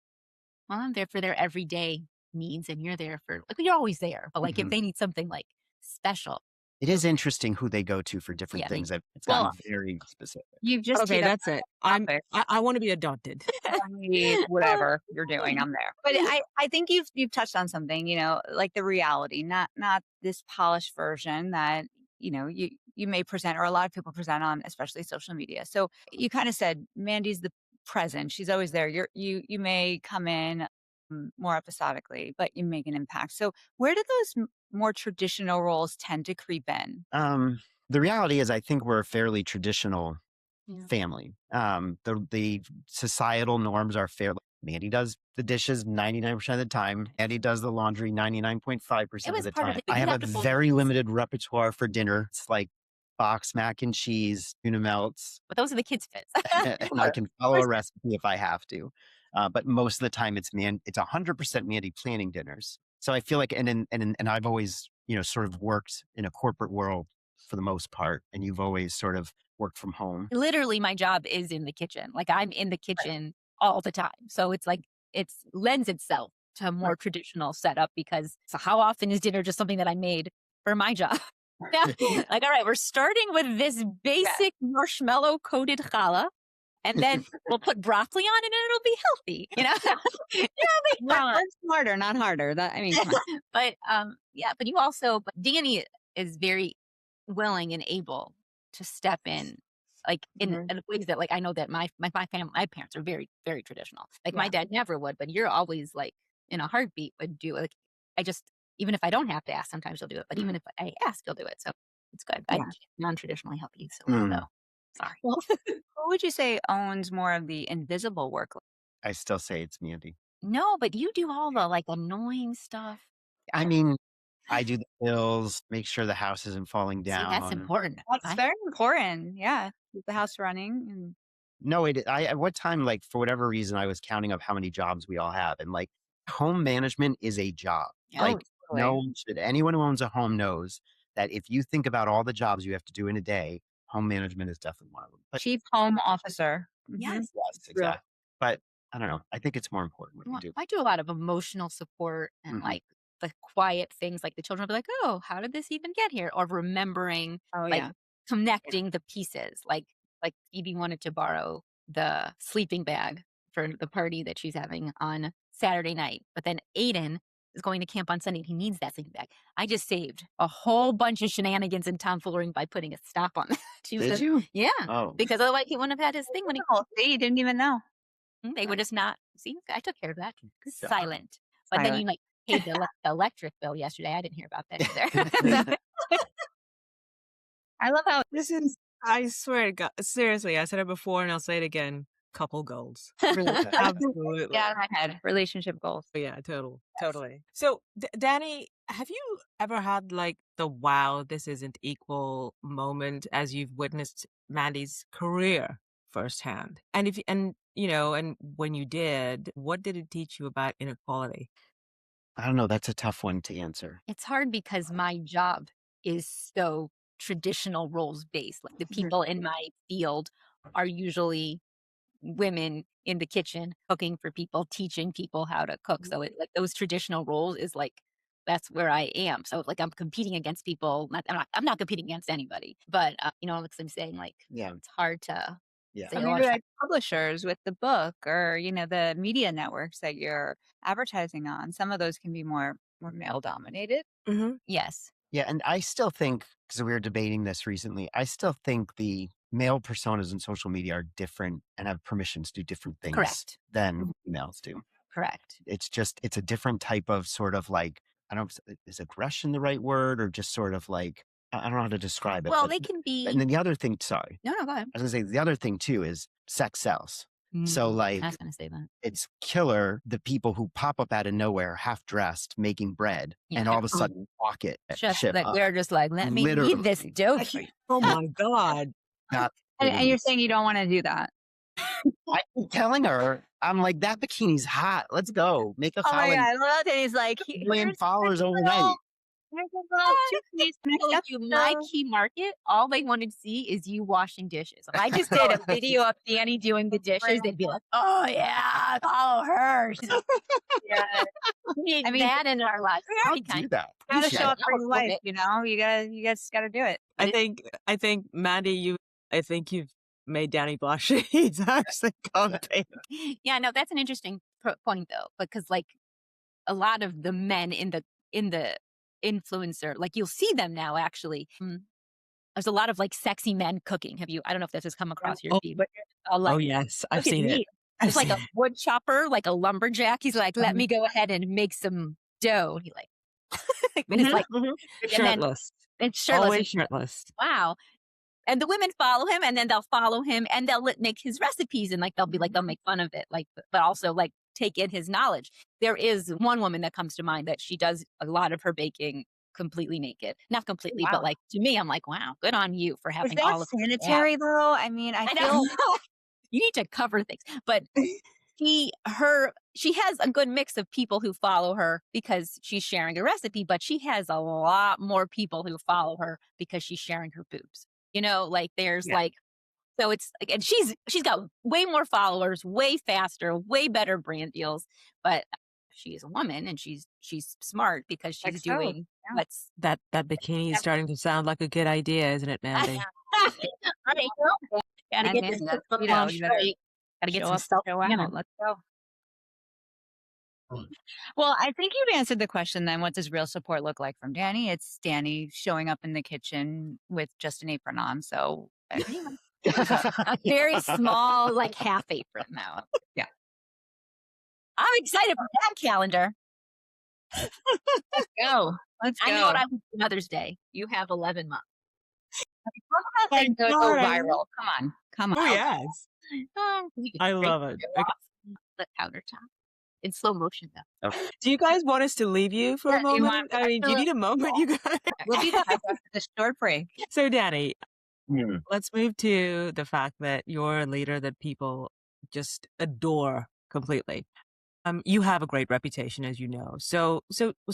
Well, I'm there for their everyday needs, and you're there for, like, you're always there. But like if Mhm. they need something like special, It is interesting who they go to for different Yeah, things. It's Well, gotten very specific. You've just Okay, teed up that's it. topic. I want to be adopted. Whatever you're doing, I'm there. But I think you've touched on something, like the reality, not this polished version that, you may present or a lot of people present on, especially social media. So you kind of said Mandy's the present. She's always there. You may come in more episodically, but you make an impact. So where do those more traditional roles tend to creep in? The reality is, I think we're a fairly traditional Yeah. family. The societal norms are fairly. Mandy does the dishes 99% of the time. Andy does the laundry 99.5% of the part of time. it. I You have have a to fold very dishes. limited repertoire for dinner. It's like box mac and cheese, tuna melts, But those are the kids' fits. and I can follow a recipe if I have to. But most of the time, it's 100% Mandy planning dinners. So I feel like, and I've always, sort of worked in a corporate world for the most part, and you've always sort of worked from home. Literally, my job is in the kitchen. Like I'm in the kitchen all the time. So it's like it lends itself to a more traditional setup, because so how often is dinner just something that I made for my job? Yeah. Like, all right, we're starting with this basic marshmallow coated challah, and then we'll put broccoli on it and it'll be healthy, Work smarter, not harder. Come on. But but Danny is very willing and able to step in, like in ways that, like, I know that my family, my parents are very, very traditional. Like my dad never would, but you're always like in a heartbeat would do it. Like I just, even if I don't have to ask, sometimes you'll do it. But even if I ask, you'll do it. So it's good. I can't non-traditionally help you. So sorry. Well, who would you say owns more of the invisible work? I still say it's Mandy. No, but you do all the like annoying stuff. I mean, I do the bills, make sure the house isn't falling See, that's down. important. That's very important. Yeah. Keep the house running. And No, I at what time, like, for whatever reason, I was counting up how many jobs we all have, and, like, home management is a job. Yeah. Like, oh, no totally. one should anyone who owns a home knows that if you think about all the jobs you have to do in a day, home management is definitely one of them. But Chief home officer. Yes. yes, Really. exactly. But I don't know. I think it's more important what you Well, do. I do a lot of emotional support and Mhm. like the quiet things. Like the children will be like, "Oh, how did this even get here?" Or remembering, Oh, like yeah. connecting the pieces. Like Evie wanted to borrow the sleeping bag for the party that she's having on Saturday night, but then Aiden is going to camp on Sunday. He needs that sleeping bag. I just saved a whole bunch of shenanigans and tomfoolering by putting a stop on that. She was Did gonna, you? yeah, Oh, because otherwise he wouldn't have had his thing when he Oh, see, you didn't even know. they would just not see. I took care of that. good job. Silent. But then you Silent. like paid the electric bill yesterday. I didn't hear about that either. So, I love how This is, I swear to God, seriously, I said it before and I'll say it again. Couple goals. Absolutely. yeah, in my head, relationship goals. Yeah, totally. So, Danny, have you ever had like the wow, this isn't equal moment as you've witnessed Mandy's career firsthand? And and when you did, what did it teach you about inequality? I don't know. That's a tough one to answer. it's hard because my job is so traditional roles based. Like the people in my field are usually women in the kitchen cooking for people, teaching people how to cook. So it like those traditional roles is like that's where I am. So like I'm competing against people. I'm not competing against anybody. But like I'm saying, like Yeah. it's hard to Yeah. say, Or oh, maybe like publishers with the book or, the media networks that you're advertising on. Some of those can be more male dominated. Mm-hmm. yes, Yeah, and I still think, because we were debating this recently, I still think the male personas in social media are different and have permissions to do different things correct, than females do. correct. It's a different type of sort of like, I don't know, is aggression the right word, or just sort of like, I don't know how to describe it. Well, But they can and be. then the other thing, sorry, No, go ahead. I was gonna say the other thing too is sex sells. So I like was gonna say that. it's killer the people who pop up out of nowhere, half dressed, making bread, Yeah, and all of a sudden walk it just ship like up. they're just like, let me read this Literally. dough for you. Oh my God. Not And kidding. you're saying you don't want to do that. I keep telling her, I'm like, that bikini's hot. Let's go. Make a Oh my follow God. I love that he's like, 1,000,000 followers little, overnight. here's a little toothpaste. Next Told you my episode. key market, all they wanted to see is you washing dishes. If I just did a video of Danny doing the dishes, they'd be like, oh yeah, follow her. Yeah. We need I mean, that in our lives. We I'll already kind do of that. gotta You show should. up for I'll your flip life, it. you guys gotta do it. I think Mandy, I think you've made Danny blush. He's actually commenting. Yeah, no, that's an interesting point though, because like a lot of the men in the influencer, like you'll see them now actually. There's a lot of like sexy men cooking. I don't know if this has come across your Oh, feed, but all oh like, yes, I've look at seen it. me. I've It's like seen a wood chopper, like a lumberjack. He's like, let Mhm. me go ahead and make some dough. And he like, and it's like, and then Shirtless. it's shirtless. Always And shirtless. wow. And the women follow him, and then they'll follow him, and they'll make his recipes, and like they'll be like they'll make fun of it, like but also like take in his knowledge. There is one woman that comes to mind that she does a lot of her baking completely naked, not completely, but Wow. like to me, I'm like, wow, good on you for Is having that all of sanitary though? I mean, I feel you need to cover things, but she has a good mix of people who follow her because she's sharing a recipe, but she has a lot more people who follow her because she's sharing her boobs. Like there's Yeah. like so it's like, and she's got way more followers, way faster, way better brand deals, but she's a woman and she's smart because she's Like so, doing yeah. what's That bikini is starting to sound like a good idea, isn't it, Mandy? right. Gotta I get mean, this that's, foot you know, long you better straight. Gotta get show some up, self. show out. Let's go. Well, I think you've answered the question then. What does real support look like from Danny? It's Danny showing up in the kitchen with just an apron on. So A very small, like half apron now. Yeah. I'm excited for that calendar. go. Let's I go. know what I want for Mother's Day. You have 11 months. That thing go God. viral. Come on. Oh yes, Oh, I love it. Okay. the countertop. in slow motion though. Okay. Do you guys want us to leave you for a Yeah, you moment? want I I mean, do feel you like need a moment, you guys? we'll be back after this short break. So, Danny, Hmm. let's move to the fact that you're a leader that people just adore completely. You have a great reputation, as you know. So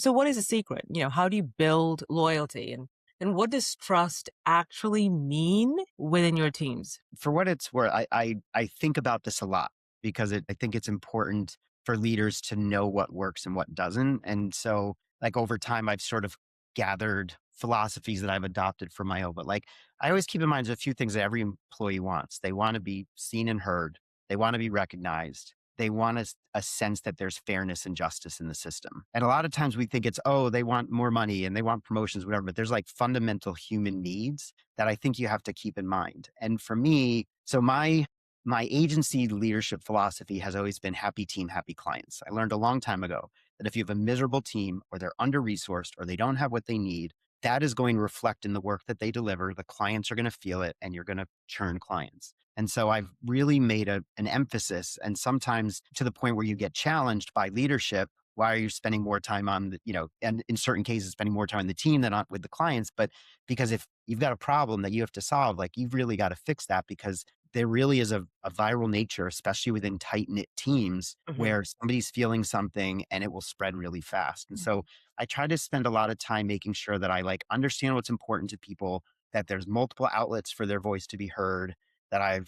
what is the secret? How do you build loyalty, and what does trust actually mean within your teams? For what it's worth, I think about this a lot because I think it's important for leaders to know what works and what doesn't. And so, like, over time, I've sort of gathered philosophies that I've adopted for my own. But like, I always keep in mind there's a few things that every employee wants. They want to be seen and heard. They want to be recognized. They want a sense that there's fairness and justice in the system. And a lot of times we think it's, oh, they want more money and they want promotions, whatever. But there's like fundamental human needs that I think you have to keep in mind. And for me, so my agency leadership philosophy has always been happy team, happy clients. I learned a long time ago that if you have a miserable team or they're under-resourced or they don't have what they need, that is going to reflect in the work that they deliver. The clients are going to feel it and you're going to churn clients. And so I've really made an emphasis, and sometimes to the point where you get challenged by leadership. Why are you spending more time on and in certain cases, spending more time on the team than on with the clients? But because if you've got a problem that you have to solve, like, you've really got to fix that, because there really is a viral nature, especially within tight knit teams, Mhm. where somebody's feeling something and it will spread really fast. And so I try to spend a lot of time making sure that I like understand what's important to people, that there's multiple outlets for their voice to be heard, that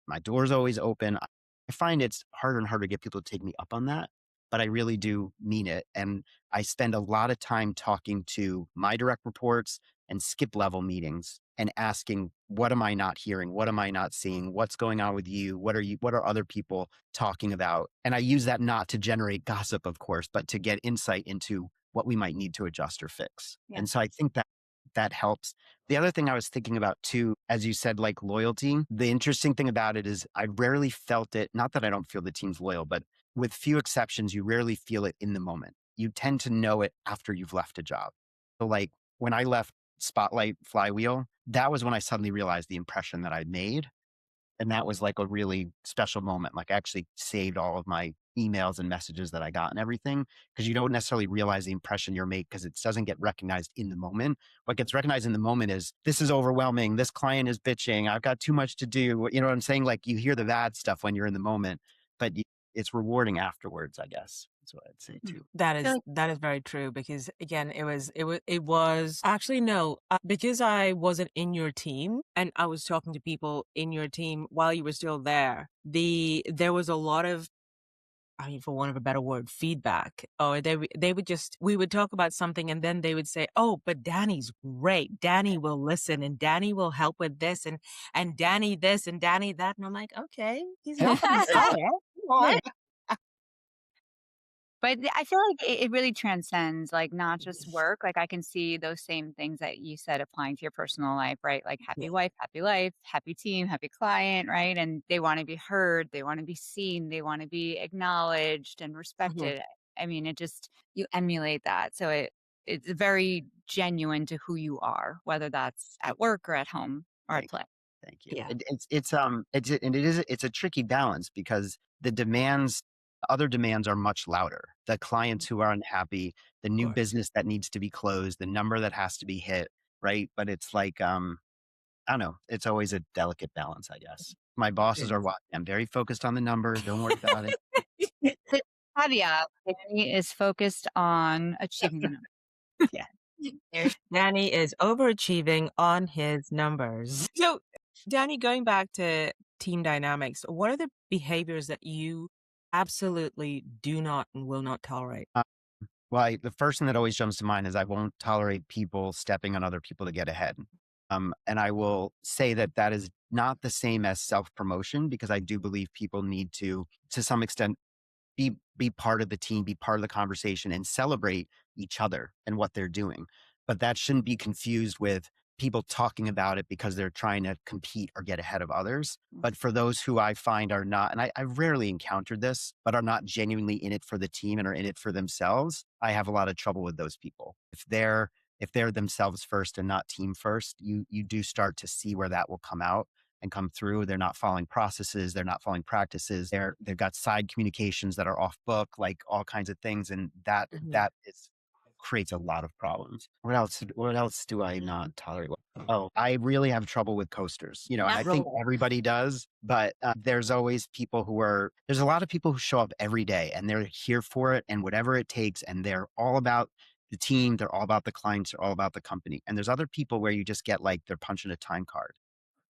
my door's always open. I find it's harder and harder to get people to take me up on that, but I really do mean it. And I spend a lot of time talking to my direct reports and skip level meetings and asking, what am I not hearing? What am I not seeing? What's going on with you? What are other people talking about? And I use that not to generate gossip, of course, but to get insight into what we might need to adjust or fix. Yeah. And so I think that helps. The other thing I was thinking about too, as you said, like loyalty, the interesting thing about it is I rarely felt it, not that I don't feel the team's loyal, but with few exceptions, you rarely feel it in the moment. You tend to know it after you've left a job. So like when I left Spotlight Flywheel, that was when I suddenly realized the impression that I'd made. And that was like a really special moment. Like, I actually saved all of my emails and messages that I got and everything, because you don't necessarily realize the impression you're made because it doesn't get recognized in the moment. What gets recognized in the moment is, this is overwhelming. This client is bitching. I've got too much to do. You know what I'm saying? Like, you hear the bad stuff when you're in the moment, but it's rewarding afterwards, I guess. That's what I'd say too. That I feel is like that is very true, because again, it was actually no, because I wasn't in your team and I was talking to people in your team while you were still there. There was a lot of, I mean, for want of a better word, feedback. Or they would just, we would talk about something and then they would say, "Oh, but Danny's great. Danny will listen and Danny will help with this and Danny this and Danny that." And I'm like, "Okay, he's helping us out. Come on." But I feel like it really transcends, like, not just work. Like, I can see those same things that you said applying to your personal life, right? Like, Yeah. happy wife, happy life, happy team, happy client, right? And they wanna be heard, they wanna be seen, they wanna be acknowledged and Mhm. respected. I mean, it just you emulate that. So it's very genuine to who you are, whether that's at work or at home or at Thank play. Thank you. Yeah. It's a tricky balance because other demands are much louder. The clients who are unhappy, the Of new course. business that needs to be closed, the number that has to be hit, right? But it's like, I don't know. It's always a delicate balance, I guess. My bosses It are watching. I'm very focused on the number. Don't worry about it. is. The caveat, Danny is focused on achieving the number. Yeah. There's Danny is overachieving on his numbers. So, Danny, going back to team dynamics, what are the behaviors that you absolutely do not and will not tolerate? Well, the first thing that always jumps to mind is I won't tolerate people stepping on other people to get ahead. And I will say that that is not the same as self promotion, because I do believe people need to some extent, be part of the team, be part of the conversation, and celebrate each other and what they're doing. But that shouldn't be confused with people talking about it because they're trying to compete or get ahead of others. But for those who I find are not, and I've rarely encountered this, but are not genuinely in it for the team and are in it for themselves, I have a lot of trouble with those people. If they're themselves first and not team first, you do start to see where that will come out. and come through. They're not following processes. They're not following practices. They've got side communications that are off book, like all kinds of things. And that, Mhm. that is creates a lot of problems. What else? What else do I not tolerate? Oh, I really have trouble with coasters, and Yeah. I think everybody does, but there's always people there's a lot of people who show up every day and they're here for it and whatever it takes. And they're all about the team. They're all about the clients. They're all about the company. And there's other people where you just get like, they're punching a time card.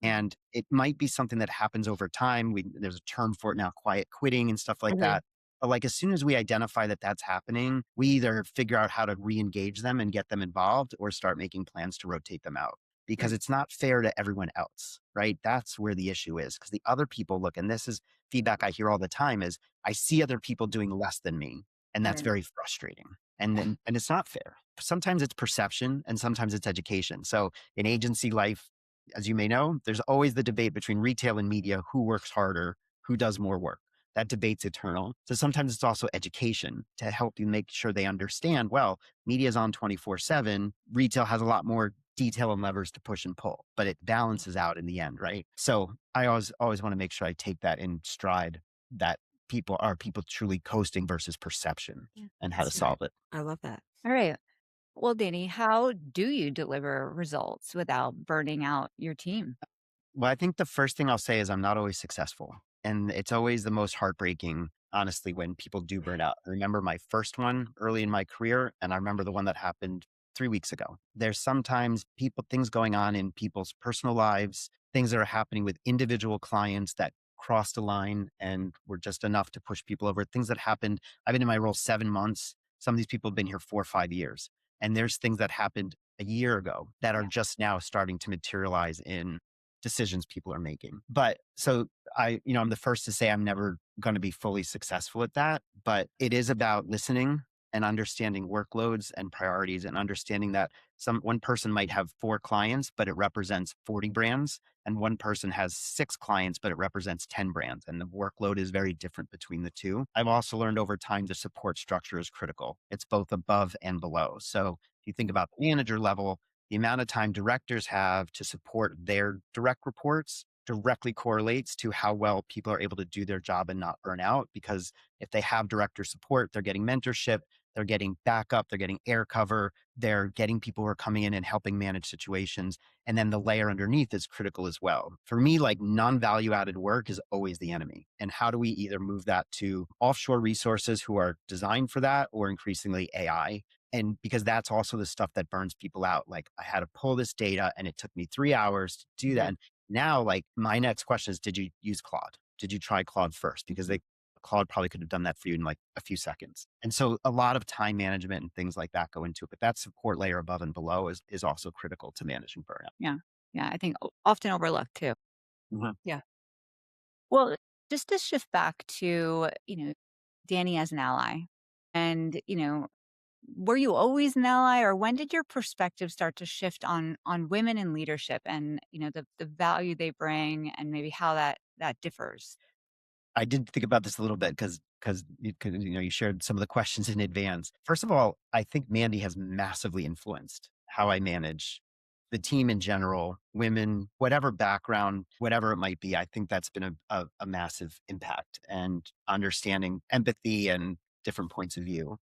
And it might be something that happens over time. There's a term for it now, quiet quitting and stuff like Mhm. that. But like, as soon as we identify that that's happening, we either figure out how to re-engage them and get them involved or start making plans to rotate them out because Right. it's not fair to everyone else, right? That's where the issue is because the other people look, and this is feedback I hear all the time is I see other people doing less than me. And that's Mhm. very frustrating. And it's not fair. Sometimes it's perception and sometimes it's education. So in agency life, as you may know, there's always the debate between retail and media, who works harder, who does more work. That debate's eternal. So sometimes it's also education to help you make sure they understand, well, media's on 24/7. Retail has a lot more detail and levers to push and pull, but it balances out in the end, right? So I always want to make sure I take that in stride that people truly coasting versus perception Yeah. and how to Smart. solve it. I love that. All right. Well, Danny, how do you deliver results without burning out your team? Well, I think the first thing I'll say is I'm not always successful. And it's always the most heartbreaking, honestly, when people do burn out. I remember my first one early in my career, and I remember the one that happened 3 weeks ago. There's sometimes things going on in people's personal lives, things that are happening with individual clients that crossed a line and were just enough to push people over. Things that happened. I've been in my role 7 months. Some of these people have been here 4 or 5 years. And there's things that happened a year ago that are Yeah. just now starting to materialize in decisions people are making. But so I'm the first to say I'm never going to be fully successful at that, but it is about listening and understanding workloads and priorities and understanding that one person might have 4 clients, but it represents 40 brands. And one person has 6 clients, but it represents 10 brands. And the workload is very different between the two. I've also learned over time the support structure is critical. It's both above and below. So if you think about the manager level, the amount of time directors have to support their direct reports directly correlates to how well people are able to do their job and not burn out. Because if they have director support, they're getting mentorship, they're getting backup, they're getting air cover, they're getting people who are coming in and helping manage situations. And then the layer underneath is critical as well. For me, like non-value added work is always the enemy. And how do we either move that to offshore resources who are designed for that or increasingly AI? And because that's also the stuff that burns people out. Like I had to pull this data and it took me 3 hours to do that. Mhm. And now like my next question is, did you use Claude? Did you try Claude first? Because Claude probably could have done that for you in like a few seconds. And so a lot of time management and things like that go into it. But that support layer above and below is also critical to managing burnout. Yeah. Yeah. I think often overlooked too. Mhm. Yeah. Well, just to shift back to, Danny as an ally and, were you always an ally or when did your perspective start to shift on women in leadership and, the value they bring and maybe how that differs? I did think about this a little bit because you shared some of the questions in advance. First of all, I think Mandy has massively influenced how I manage the team in general, women, whatever background, whatever it might be. I think that's been a massive impact and understanding empathy and different points of view.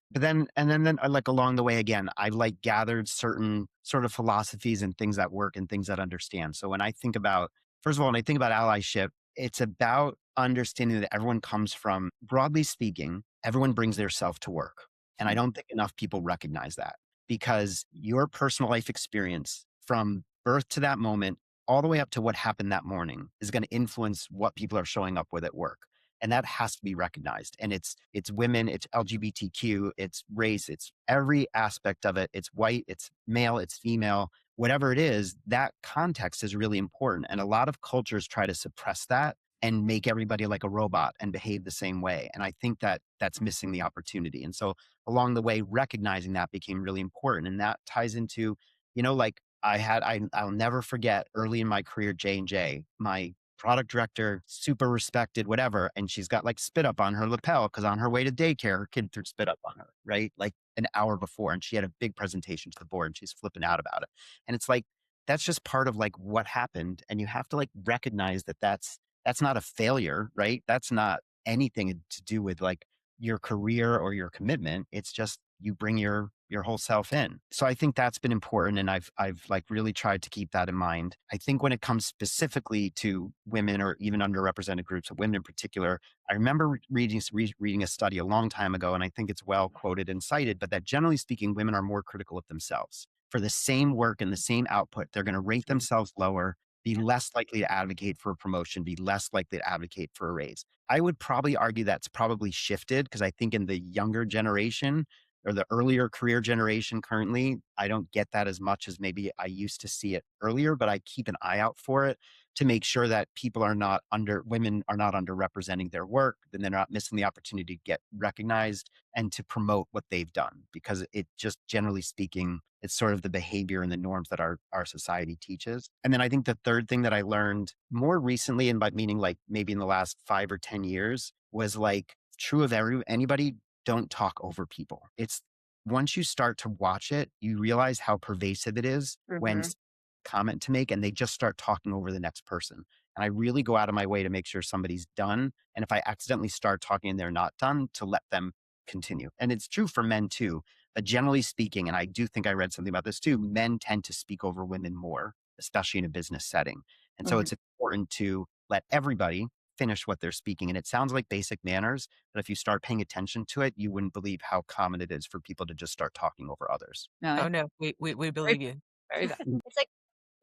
But then like along the way again, I like gathered certain sort of philosophies and things that work and things that understand. So when I think about, first of all, when I think about allyship, it's about understanding that everyone comes from, broadly speaking, everyone brings their self to work. And I don't think enough people recognize that because your personal life experience from birth to that moment, all the way up to what happened that morning is going to influence what people are showing up with at work. And that has to be recognized. And it's women, it's LGBTQ, it's race, it's every aspect of it. It's white, it's male, it's female, whatever it is, that context is really important. And a lot of cultures try to suppress that and make everybody like a robot and behave the same way. And I think that that's missing the opportunity. And so along the way, recognizing that became really important. And that ties into, like I'll never forget early in my career, J&J, my product director, super respected, whatever. And she's got like spit up on her lapel because on her way to daycare, her kid threw spit up on her, right? Like an hour before. And she had a big presentation to the board and she's flipping out about it. And it's like, that's just part of like what happened. And you have to like recognize that that's not a failure, right? That's not anything to do with like your career or your commitment. It's just you bring your whole self in. So I think that's been important, and I've like really tried to keep that in mind. I think when it comes specifically to women or even underrepresented groups of women in particular, I remember reading a study a long time ago, and I think it's well quoted and cited, but that generally speaking, women are more critical of themselves. For the same work and the same output, they're going to rate True. themselves lower, be Yeah. less likely to advocate for a promotion, be less likely to advocate for a raise. I would probably argue that's probably shifted because I think in the younger generation or the earlier career generation currently, I don't get that as much as maybe I used to see it earlier, but I keep an eye out for it to make sure that women are not underrepresenting their work, then they're not missing the opportunity to get recognized and to promote what they've done. Because it just generally speaking, it's sort of the behavior and the norms that our society teaches. And then I think the third thing that I learned more recently, and by meaning like maybe in the last 5 or 10 years, was like true of anybody, don't talk over people. It's once you start to watch it, you realize how pervasive it is when Mhm. comment to make and they just start talking over the next person. And I really go out of my way to make sure somebody's done. And if I accidentally start talking and they're not done, to let them continue. And it's true for men too. But generally speaking, and I do think I read something about this too, men tend to speak over women more, especially in a business setting. And so Mhm. it's important to let everybody finish what they're speaking. And it sounds like basic manners, but if you start paying attention to it, you wouldn't believe how common it is for people to just start talking over others. No, Oh it's no, we very, believe you. very bad. It's like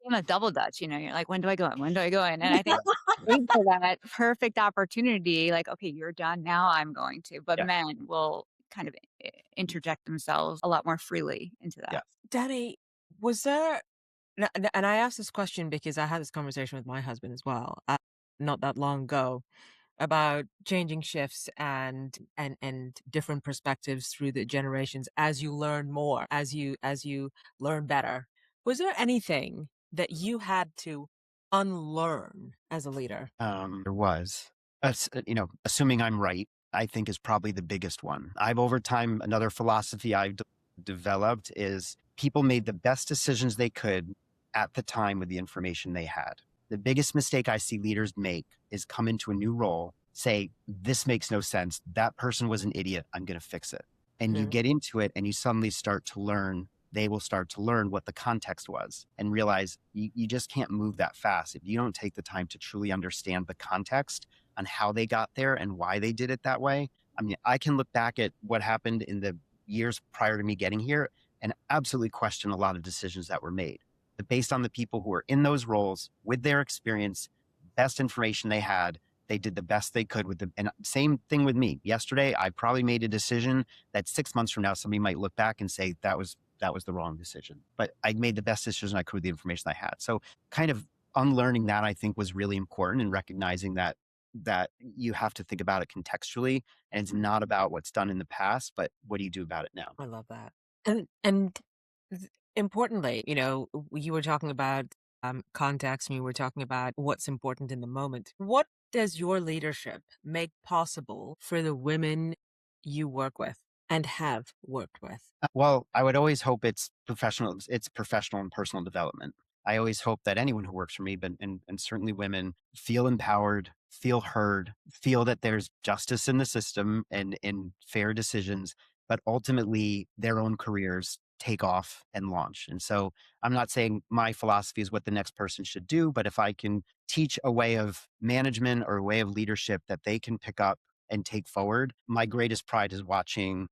game of double dutch, you're like, "When do I go in? When do I go in?" And I think wait for that perfect opportunity, like, "Okay, you're done now, I'm going to." But Yeah. men will kind of interject themselves a lot more freely into Yeah. that. Danny, was there and I asked this question because I had this conversation with my husband as well, not that long ago, about changing shifts and different perspectives through the generations as you learn more, as you learn better. Was there anything that you had to unlearn as a leader? There was. Assuming I'm right, I think is probably the biggest one. I've over time, another philosophy I've developed is people made the best decisions they could at the time with the information they had. The biggest mistake I see leaders make is come into a new role, say, this makes no sense. That person was an idiot. I'm going to fix it. And you Mhm. get into it and you suddenly start to learn they will start to learn what the context was and realize you just can't move that fast if you don't take the time to truly understand the context on how they got there and why they did it that way. I mean, I can look back at what happened in the years prior to me getting here and absolutely question a lot of decisions that were made. But based on the people who were in those roles with their experience, best information they had, they did the best they could with and same thing with me. Yesterday, I probably made a decision that 6 months from now, somebody might look back and say that was the wrong decision. But I made the best decision I could with the information I had. So kind of unlearning that I think was really important and recognizing that you have to think about it contextually and it's not about what's done in the past, but what do you do about it now? I love that. And importantly, you were talking about context and you were talking about what's important in the moment. What does your leadership make possible for the women you work with and have worked with? Well, I would always hope it's professional and personal development. I always hope that anyone who works for me, but and certainly women, feel empowered, feel heard, feel that there's justice in the system and in fair decisions, but ultimately their own careers take off and launch. And so I'm not saying my philosophy is what the next person should do, but if I can teach a way of management or a way of leadership that they can pick up and take forward, my greatest pride is watching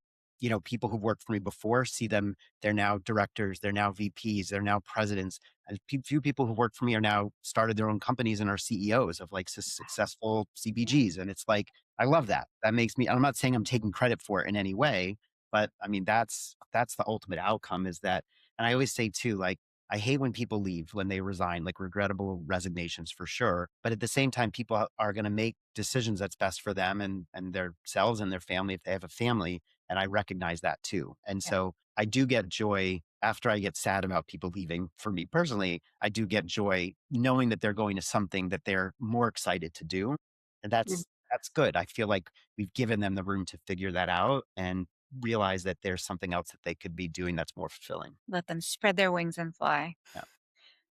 people who've worked for me before, see them, they're now directors, they're now VPs, they're now presidents. And few people who worked for me are now started their own companies and are CEOs of like successful CPGs. And it's like, I love that. That makes me, I'm not saying I'm taking credit for it in any way, but I mean, that's the ultimate outcome is that, and I always say too, like, I hate when people leave, when they resign, like regrettable resignations for sure. But at the same time, people are going to make decisions that's best for them and themselves and their family if they have a family. And I recognize that too. And Yeah. so I do get joy after I get sad about people leaving. For me personally, I do get joy knowing that they're going to something that they're more excited to do. And that's good. I feel like we've given them the room to figure that out and realize that there's something else that they could be doing that's more fulfilling. Let them spread their wings and fly. Yeah.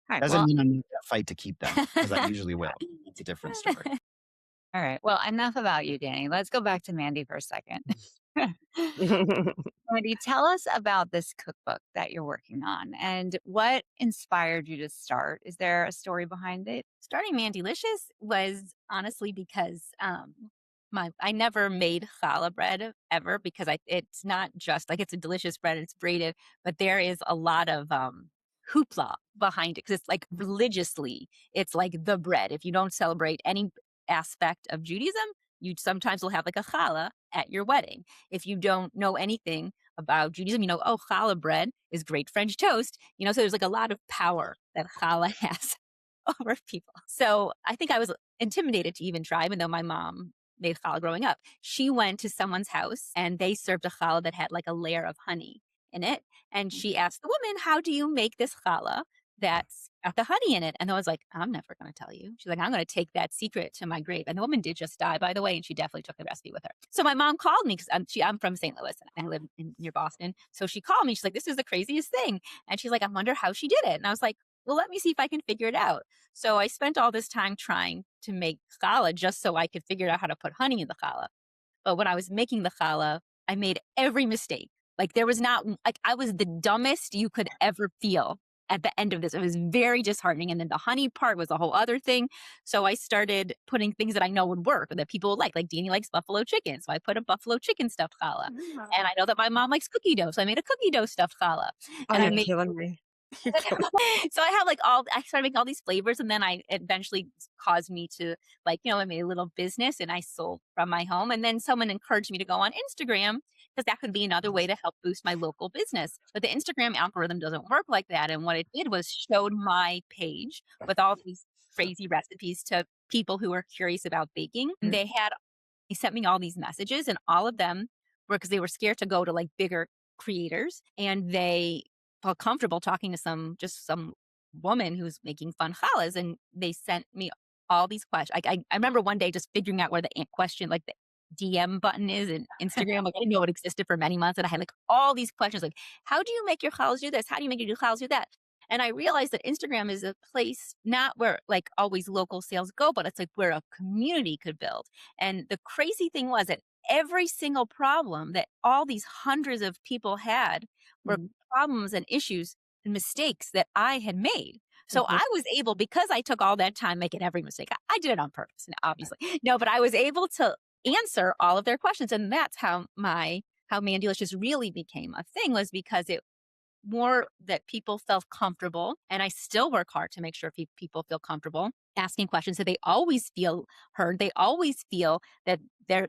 All right. Doesn't Well, mean I'm not gonna fight to keep them, because I usually will. It's a different story. all right. Well, enough about you, Danny. Let's go back to Mandy for a second. Mandy, tell us about this cookbook that you're working on and what inspired you to start. Is there a story behind it? Starting Mandylicious was honestly because I never made challah bread ever because it's not just like it's a delicious bread, it's braided, but there is a lot of hoopla behind it because it's like religiously, it's like the bread. If you don't celebrate any aspect of Judaism, you sometimes will have like a challah at your wedding. If you don't know anything about Judaism, oh, challah bread is great French toast, so there's like a lot of power that challah has over people. So I think I was intimidated to even try, even though my mom made challah growing up. She went to someone's house and they served a challah that had like a layer of honey in it. And she asked the woman, how do you make this challah that's got the honey in it? And I was like, I'm never going to tell you. She's like, I'm going to take that secret to my grave. And the woman did just die, by the way, and she definitely took the recipe with her. So my mom called me because I'm from St. Louis and I live near Boston. So she called me. She's like, this is the craziest thing. And she's like, I wonder how she did it. And I was like, well, let me see if I can figure it out. So I spent all this time trying to make challah just so I could figure out how to put honey in the challah. But when I was making the challah, I made every mistake. Like there was not, like I was the dumbest you could ever feel at the end of this. It was very disheartening. And then the honey part was a whole other thing. So I started putting things that I know would work, that people would like Danny likes buffalo chicken. So I put a buffalo chicken stuffed challah. And I know that my mom likes cookie dough. So I made a cookie dough stuffed challah. Oh, And I you're made killing me. so I have I started making all these flavors and then I eventually caused me to I made a little business and I sold from my home. And then someone encouraged me to go on Instagram because that could be another way to help boost my local business. But the Instagram algorithm doesn't work like that. And what it did was showed my page with all these crazy recipes to people who are curious about baking. And they sent me all these messages and all of them were because they were scared to go to bigger creators and they felt comfortable talking to some woman who's making fun challahs, and they sent me all these questions. I remember one day just figuring out where the question, the DM button is in Instagram. I didn't know it existed for many months, and I had all these questions, how do you make your challahs do this? How do you make your challahs do that? And I realized that Instagram is a place not where always local sales go, but it's where a community could build. And the crazy thing was that every single problem that all these hundreds of people had were problems and issues and mistakes that I had made. So I was able, because I took all that time making every mistake, I did it on purpose, obviously. No, but I was able to answer all of their questions. And that's how Mandylicious really became a thing, was because it more that people felt comfortable. And I still work hard to make sure people feel comfortable asking questions, that they always feel heard. They always feel that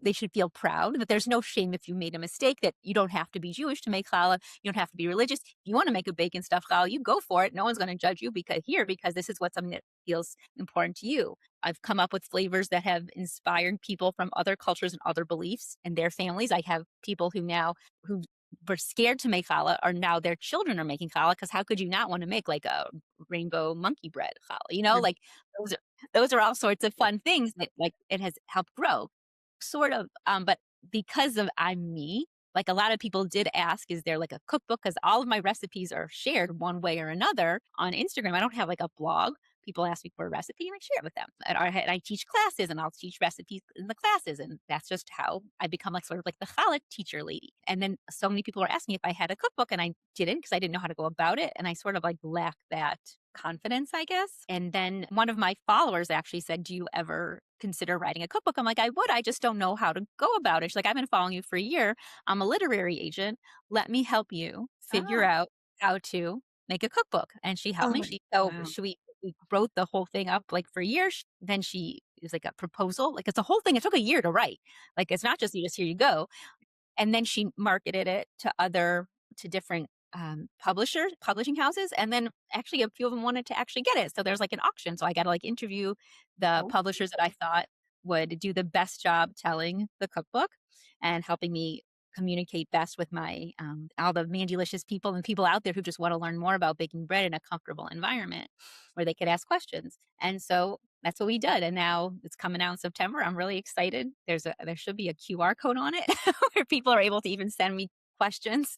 they should feel proud, that there's no shame if you made a mistake, that you don't have to be Jewish to make challah. You don't have to be religious. If you want to make a bacon stuffed challah, you go for it. No one's going to judge you because this is what something that feels important to you. I've come up with flavors that have inspired people from other cultures and other beliefs and their families. I have people who were scared to make challah are now their children are making challah, because how could you not want to make a rainbow monkey bread challah? Those are all sorts of fun things that it has helped grow, sort of. But because of I'm me, a lot of people did ask, is there a cookbook? Because all of my recipes are shared one way or another on Instagram. I don't have a blog. People ask me for a recipe and I share it with them. And I teach classes and I'll teach recipes in the classes. And that's just how I become sort of the challah teacher lady. And then so many people were asking if I had a cookbook, and I didn't, because I didn't know how to go about it. And I sort of lacked that confidence, I guess. And then one of my followers actually said, do you ever consider writing a cookbook? I'm like, I would, I just don't know how to go about it. She's like, I've been following you for a year. I'm a literary agent. Let me help you figure out how to make a cookbook. And she helped me. We wrote the whole thing up for years. Then it was a proposal. It's a whole thing. It took a year to write. It's not just here you go. And then she marketed it to different publishing houses. And then actually a few of them wanted to actually get it. So there's an auction. So I got to interview the publishers that I thought would do the best job telling the cookbook and helping me communicate best with my all the Mandylicious people and people out there who just want to learn more about baking bread in a comfortable environment where they could ask questions. And so that's what we did. And now it's coming out in September. I'm really excited. There should be a QR code on it where people are able to even send me questions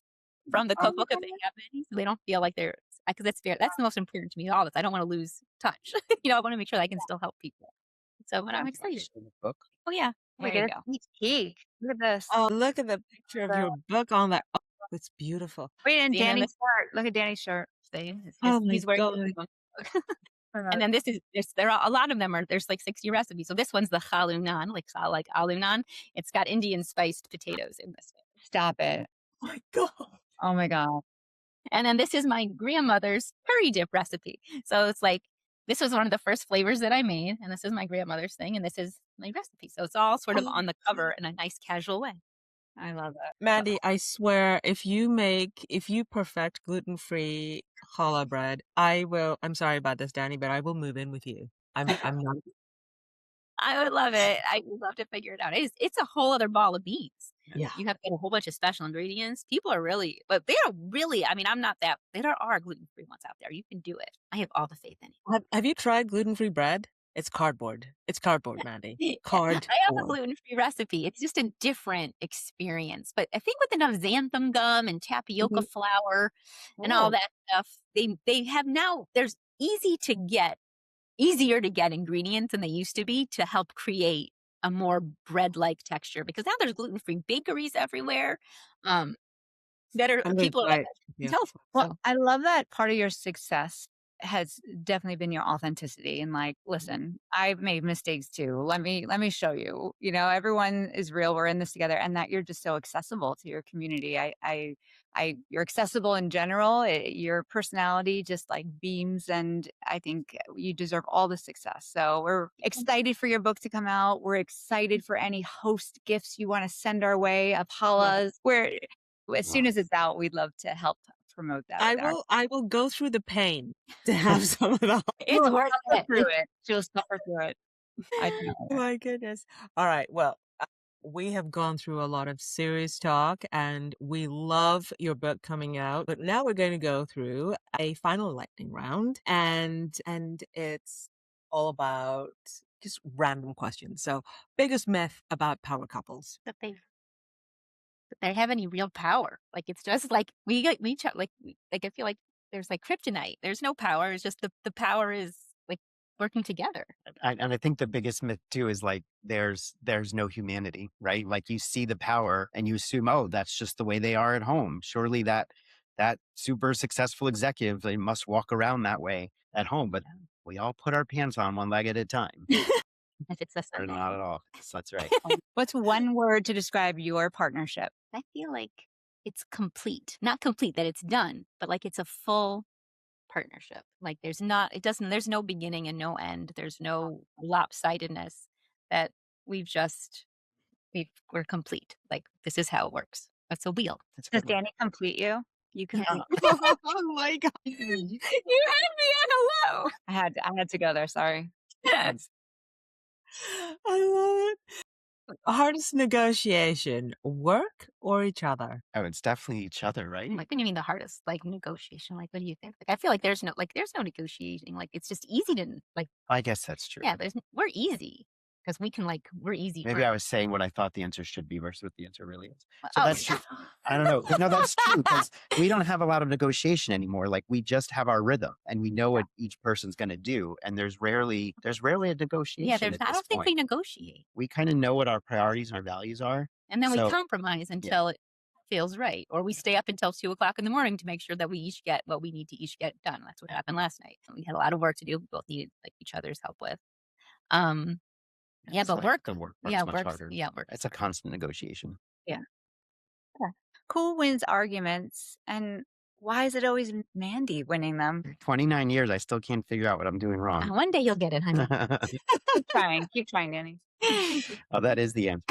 from the cookbook if they have any, so they don't feel like they're because that's the most important to me. All this, I don't want to lose touch. I want to make sure that I can still help people. So, but I'm excited. Book. Oh yeah, We there you get go. a sneak peek. Look at this. Oh, look at the picture of your book on that. Oh, it's beautiful. Wait, and See, and then Danny's this, shirt. Look at Danny's shirt. see, Oh my he's wearing. God. And then there are a lot of them there's like 60 recipes. So this one's the halu naan, like aloo naan. It's got Indian spiced potatoes in this. Stop it. Oh my God. Oh my God. And then this is my grandmother's curry dip recipe. So it's like, this was one of the first flavors that I made. And this is my grandmother's thing. And this is my recipe. So it's all sort of on the cover in a nice casual way. I love it. Mandy, I swear, if you perfect gluten-free challah bread, I'm sorry about this, Danny, but I will move in with you. I'm not. I would love it. I would love to figure it out. It's a whole other ball of beans. Yeah. You have to get a whole bunch of special ingredients. People are really, but they are really, I mean, I'm not that, there are gluten-free ones out there. You can do it. I have all the faith in it. Have you tried gluten-free bread? It's cardboard. It's cardboard, Mandy. Cardboard. I have a gluten-free recipe. It's just a different experience. But I think with enough xanthan gum and tapioca flour and all that stuff, they have now, there's easier to get ingredients than they used to be to help create a more bread-like texture, because now there's gluten-free bakeries everywhere that are people are health. Well, I love that part of your success has definitely been your authenticity and like, listen, I've made mistakes too. Let me show you. Everyone is real. We're in this together, and that you're just so accessible to your community. You're accessible in general. Your personality just like beams, and I think you deserve all the success. So we're excited for your book to come out. We're excited for any host gifts you want to send our way, Apollas. As soon as it's out, we'd love to help promote that. I will go through the pain to have some of that. It's worth it. Through it. She'll suffer through it. Oh my goodness. All right. Well, we have gone through a lot of serious talk, and we love your book coming out. But now we're going to go through a final lightning round, and it's all about just random questions. So, biggest myth about power couples? That they have any real power. Like, it's just like I feel like there's like kryptonite. There's no power. It's just the power is like working together. And I think the biggest myth too is like there's no humanity, right? Like you see the power and you assume, oh, that's just the way they are at home. Surely that super successful executive, they must walk around that way at home. But we all put our pants on one leg at a time. If it's a Sunday. Not at all. That's right. What's one word to describe your partnership? I feel like it's complete. Not complete that it's done, but like it's a full partnership. Like there's no beginning and no end. There's no lopsidedness. That we're complete. Like this is how it works. That's a wheel. Does Danny complete you? You can. Oh my God. You had me at hello. I had to go there. Sorry. I love it. Hardest negotiation, work or each other? Oh, it's definitely each other, right? Like, what do you mean the hardest? Like negotiation? Like, what do you think? Like, I feel like there's no negotiating. Like, it's just easy to like. I guess that's true. Yeah, we're easy because we're easy. Maybe I was saying what I thought the answer should be versus what the answer really is. So Oh, that's true. I don't know. No, that's true, because we don't have a lot of negotiation anymore. Like we just have our rhythm and we know what each person's going to do. And there's rarely a negotiation. Yeah, I don't think we negotiate. We kind of know what our priorities and our values are. And then we compromise until it feels right. Or we stay up until 2:00 in the morning to make sure that we each get what we need to each get done. That's what happened last night. We had a lot of work to do. We both needed like each other's help with. Yeah, but the work much harder. Yeah, work. It's a constant negotiation. Yeah. Who wins arguments, and why is it always Mandy winning them? 29 years, I still can't figure out what I'm doing wrong. One day you'll get it, honey. Keep trying, Danny. Oh, that is the answer.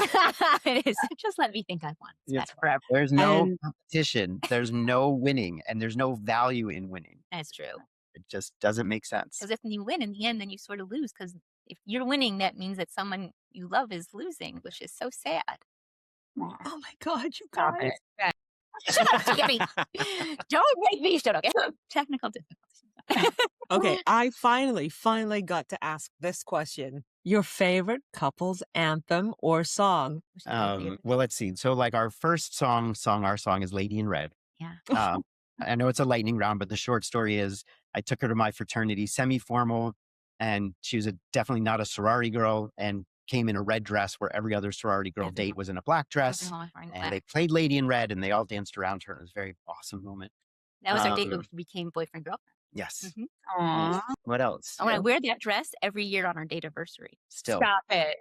It is. Just let me think I won. That's forever. There's no competition. There's no winning, and there's no value in winning. That's true. It just doesn't make sense. Because if you win in the end, then you sort of lose. Because if you're winning, that means that someone you love is losing, which is so sad. Oh my God, you Stop guys. it. Jimmy. Don't make me shut up. Technical difficulties. Okay, I finally got to ask this question. Your favorite couple's anthem or song? Well, let's see. So like our first song is Lady in Red. Yeah. I know it's a lightning round, but the short story is I took her to my fraternity semi-formal, and she was definitely not a sorority girl and came in a red dress where every other sorority girl date was in a black dress. Everyone was wearing And black. they played Lady in Red and they all danced around her. It was a very awesome moment. That was our date Um, when we became boyfriend girlfriend. Yes. Mhm. Aw, What else? I want to wear that dress every year on our date anniversary. Still. stop it.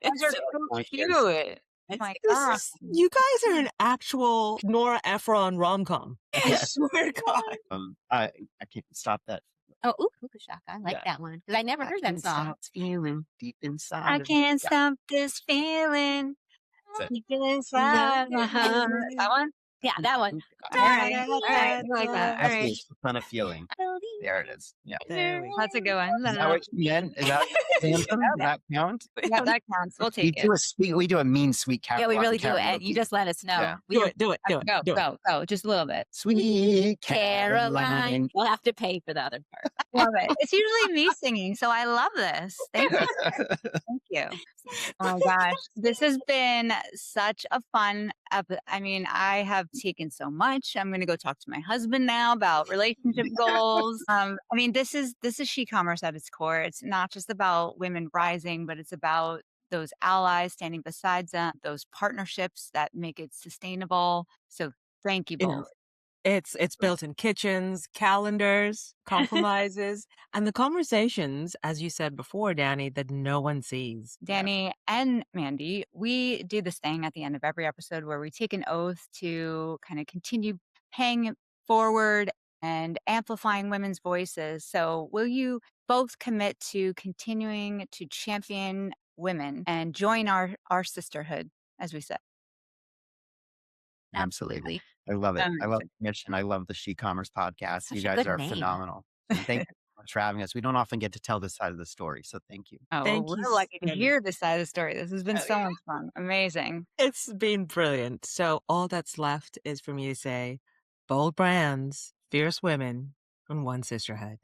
It's Those are so- so Like cute. this. Oh my This gosh. is, you guys are an actual Nora Ephron rom-com. I Yes. swear to God. I can't stop that. Oh, ooh, Hookah Shaka. I like Yeah. that one because I never heard that Can't song. stop feeling deep inside. I of- can't Yeah, stop this feeling. that's it. Deep inside my heart. That one? Yeah, that one. All right. All right. I like that. All That's right. the fun of feeling. There it is. Yeah. There we go. That's a good one. Is that what you meant? Is that anthem? Does that count? Yeah, that counts. We'll take it. We do a mean sweet Yeah, we really do. karaoke. And you just let us know. Yeah. We Do it, do it, do it, Go, do it. go. Just a little bit. Sweet Caroline. Caroline. We'll have to pay for the other part. Love it. It's usually me singing, so I love this. Thank you. Thank you. Oh my gosh. This has been such a fun I mean, I have taken so much. I'm gonna go talk to my husband now about relationship goals. I mean, this is SHeCOMMERCE at its core. It's not just about women rising, but it's about those allies standing beside them, those partnerships that make it sustainable. So thank you Yeah. both. It's built in kitchens, calendars, compromises, and the conversations, as you said before, Danny, that no one sees. Danny and Mandy, we do this thing at the end of every episode where we take an oath to kind of continue paying it forward and amplifying women's voices. So, will you both commit to continuing to champion women and join our sisterhood, as we said? Absolutely. I love it. I love the mission. I love the SHeCOMMERCE podcast. Such You a guys good are name. phenomenal. And thank you so much for having us. We don't often get to tell this side of the story, so thank you. Oh, Thank well, you we're lucky to so much. hear this side of the story. This has been Oh, so yeah. much fun. Amazing. It's been brilliant. So all that's left is for me to say, bold brands, fierce women, and one sisterhood.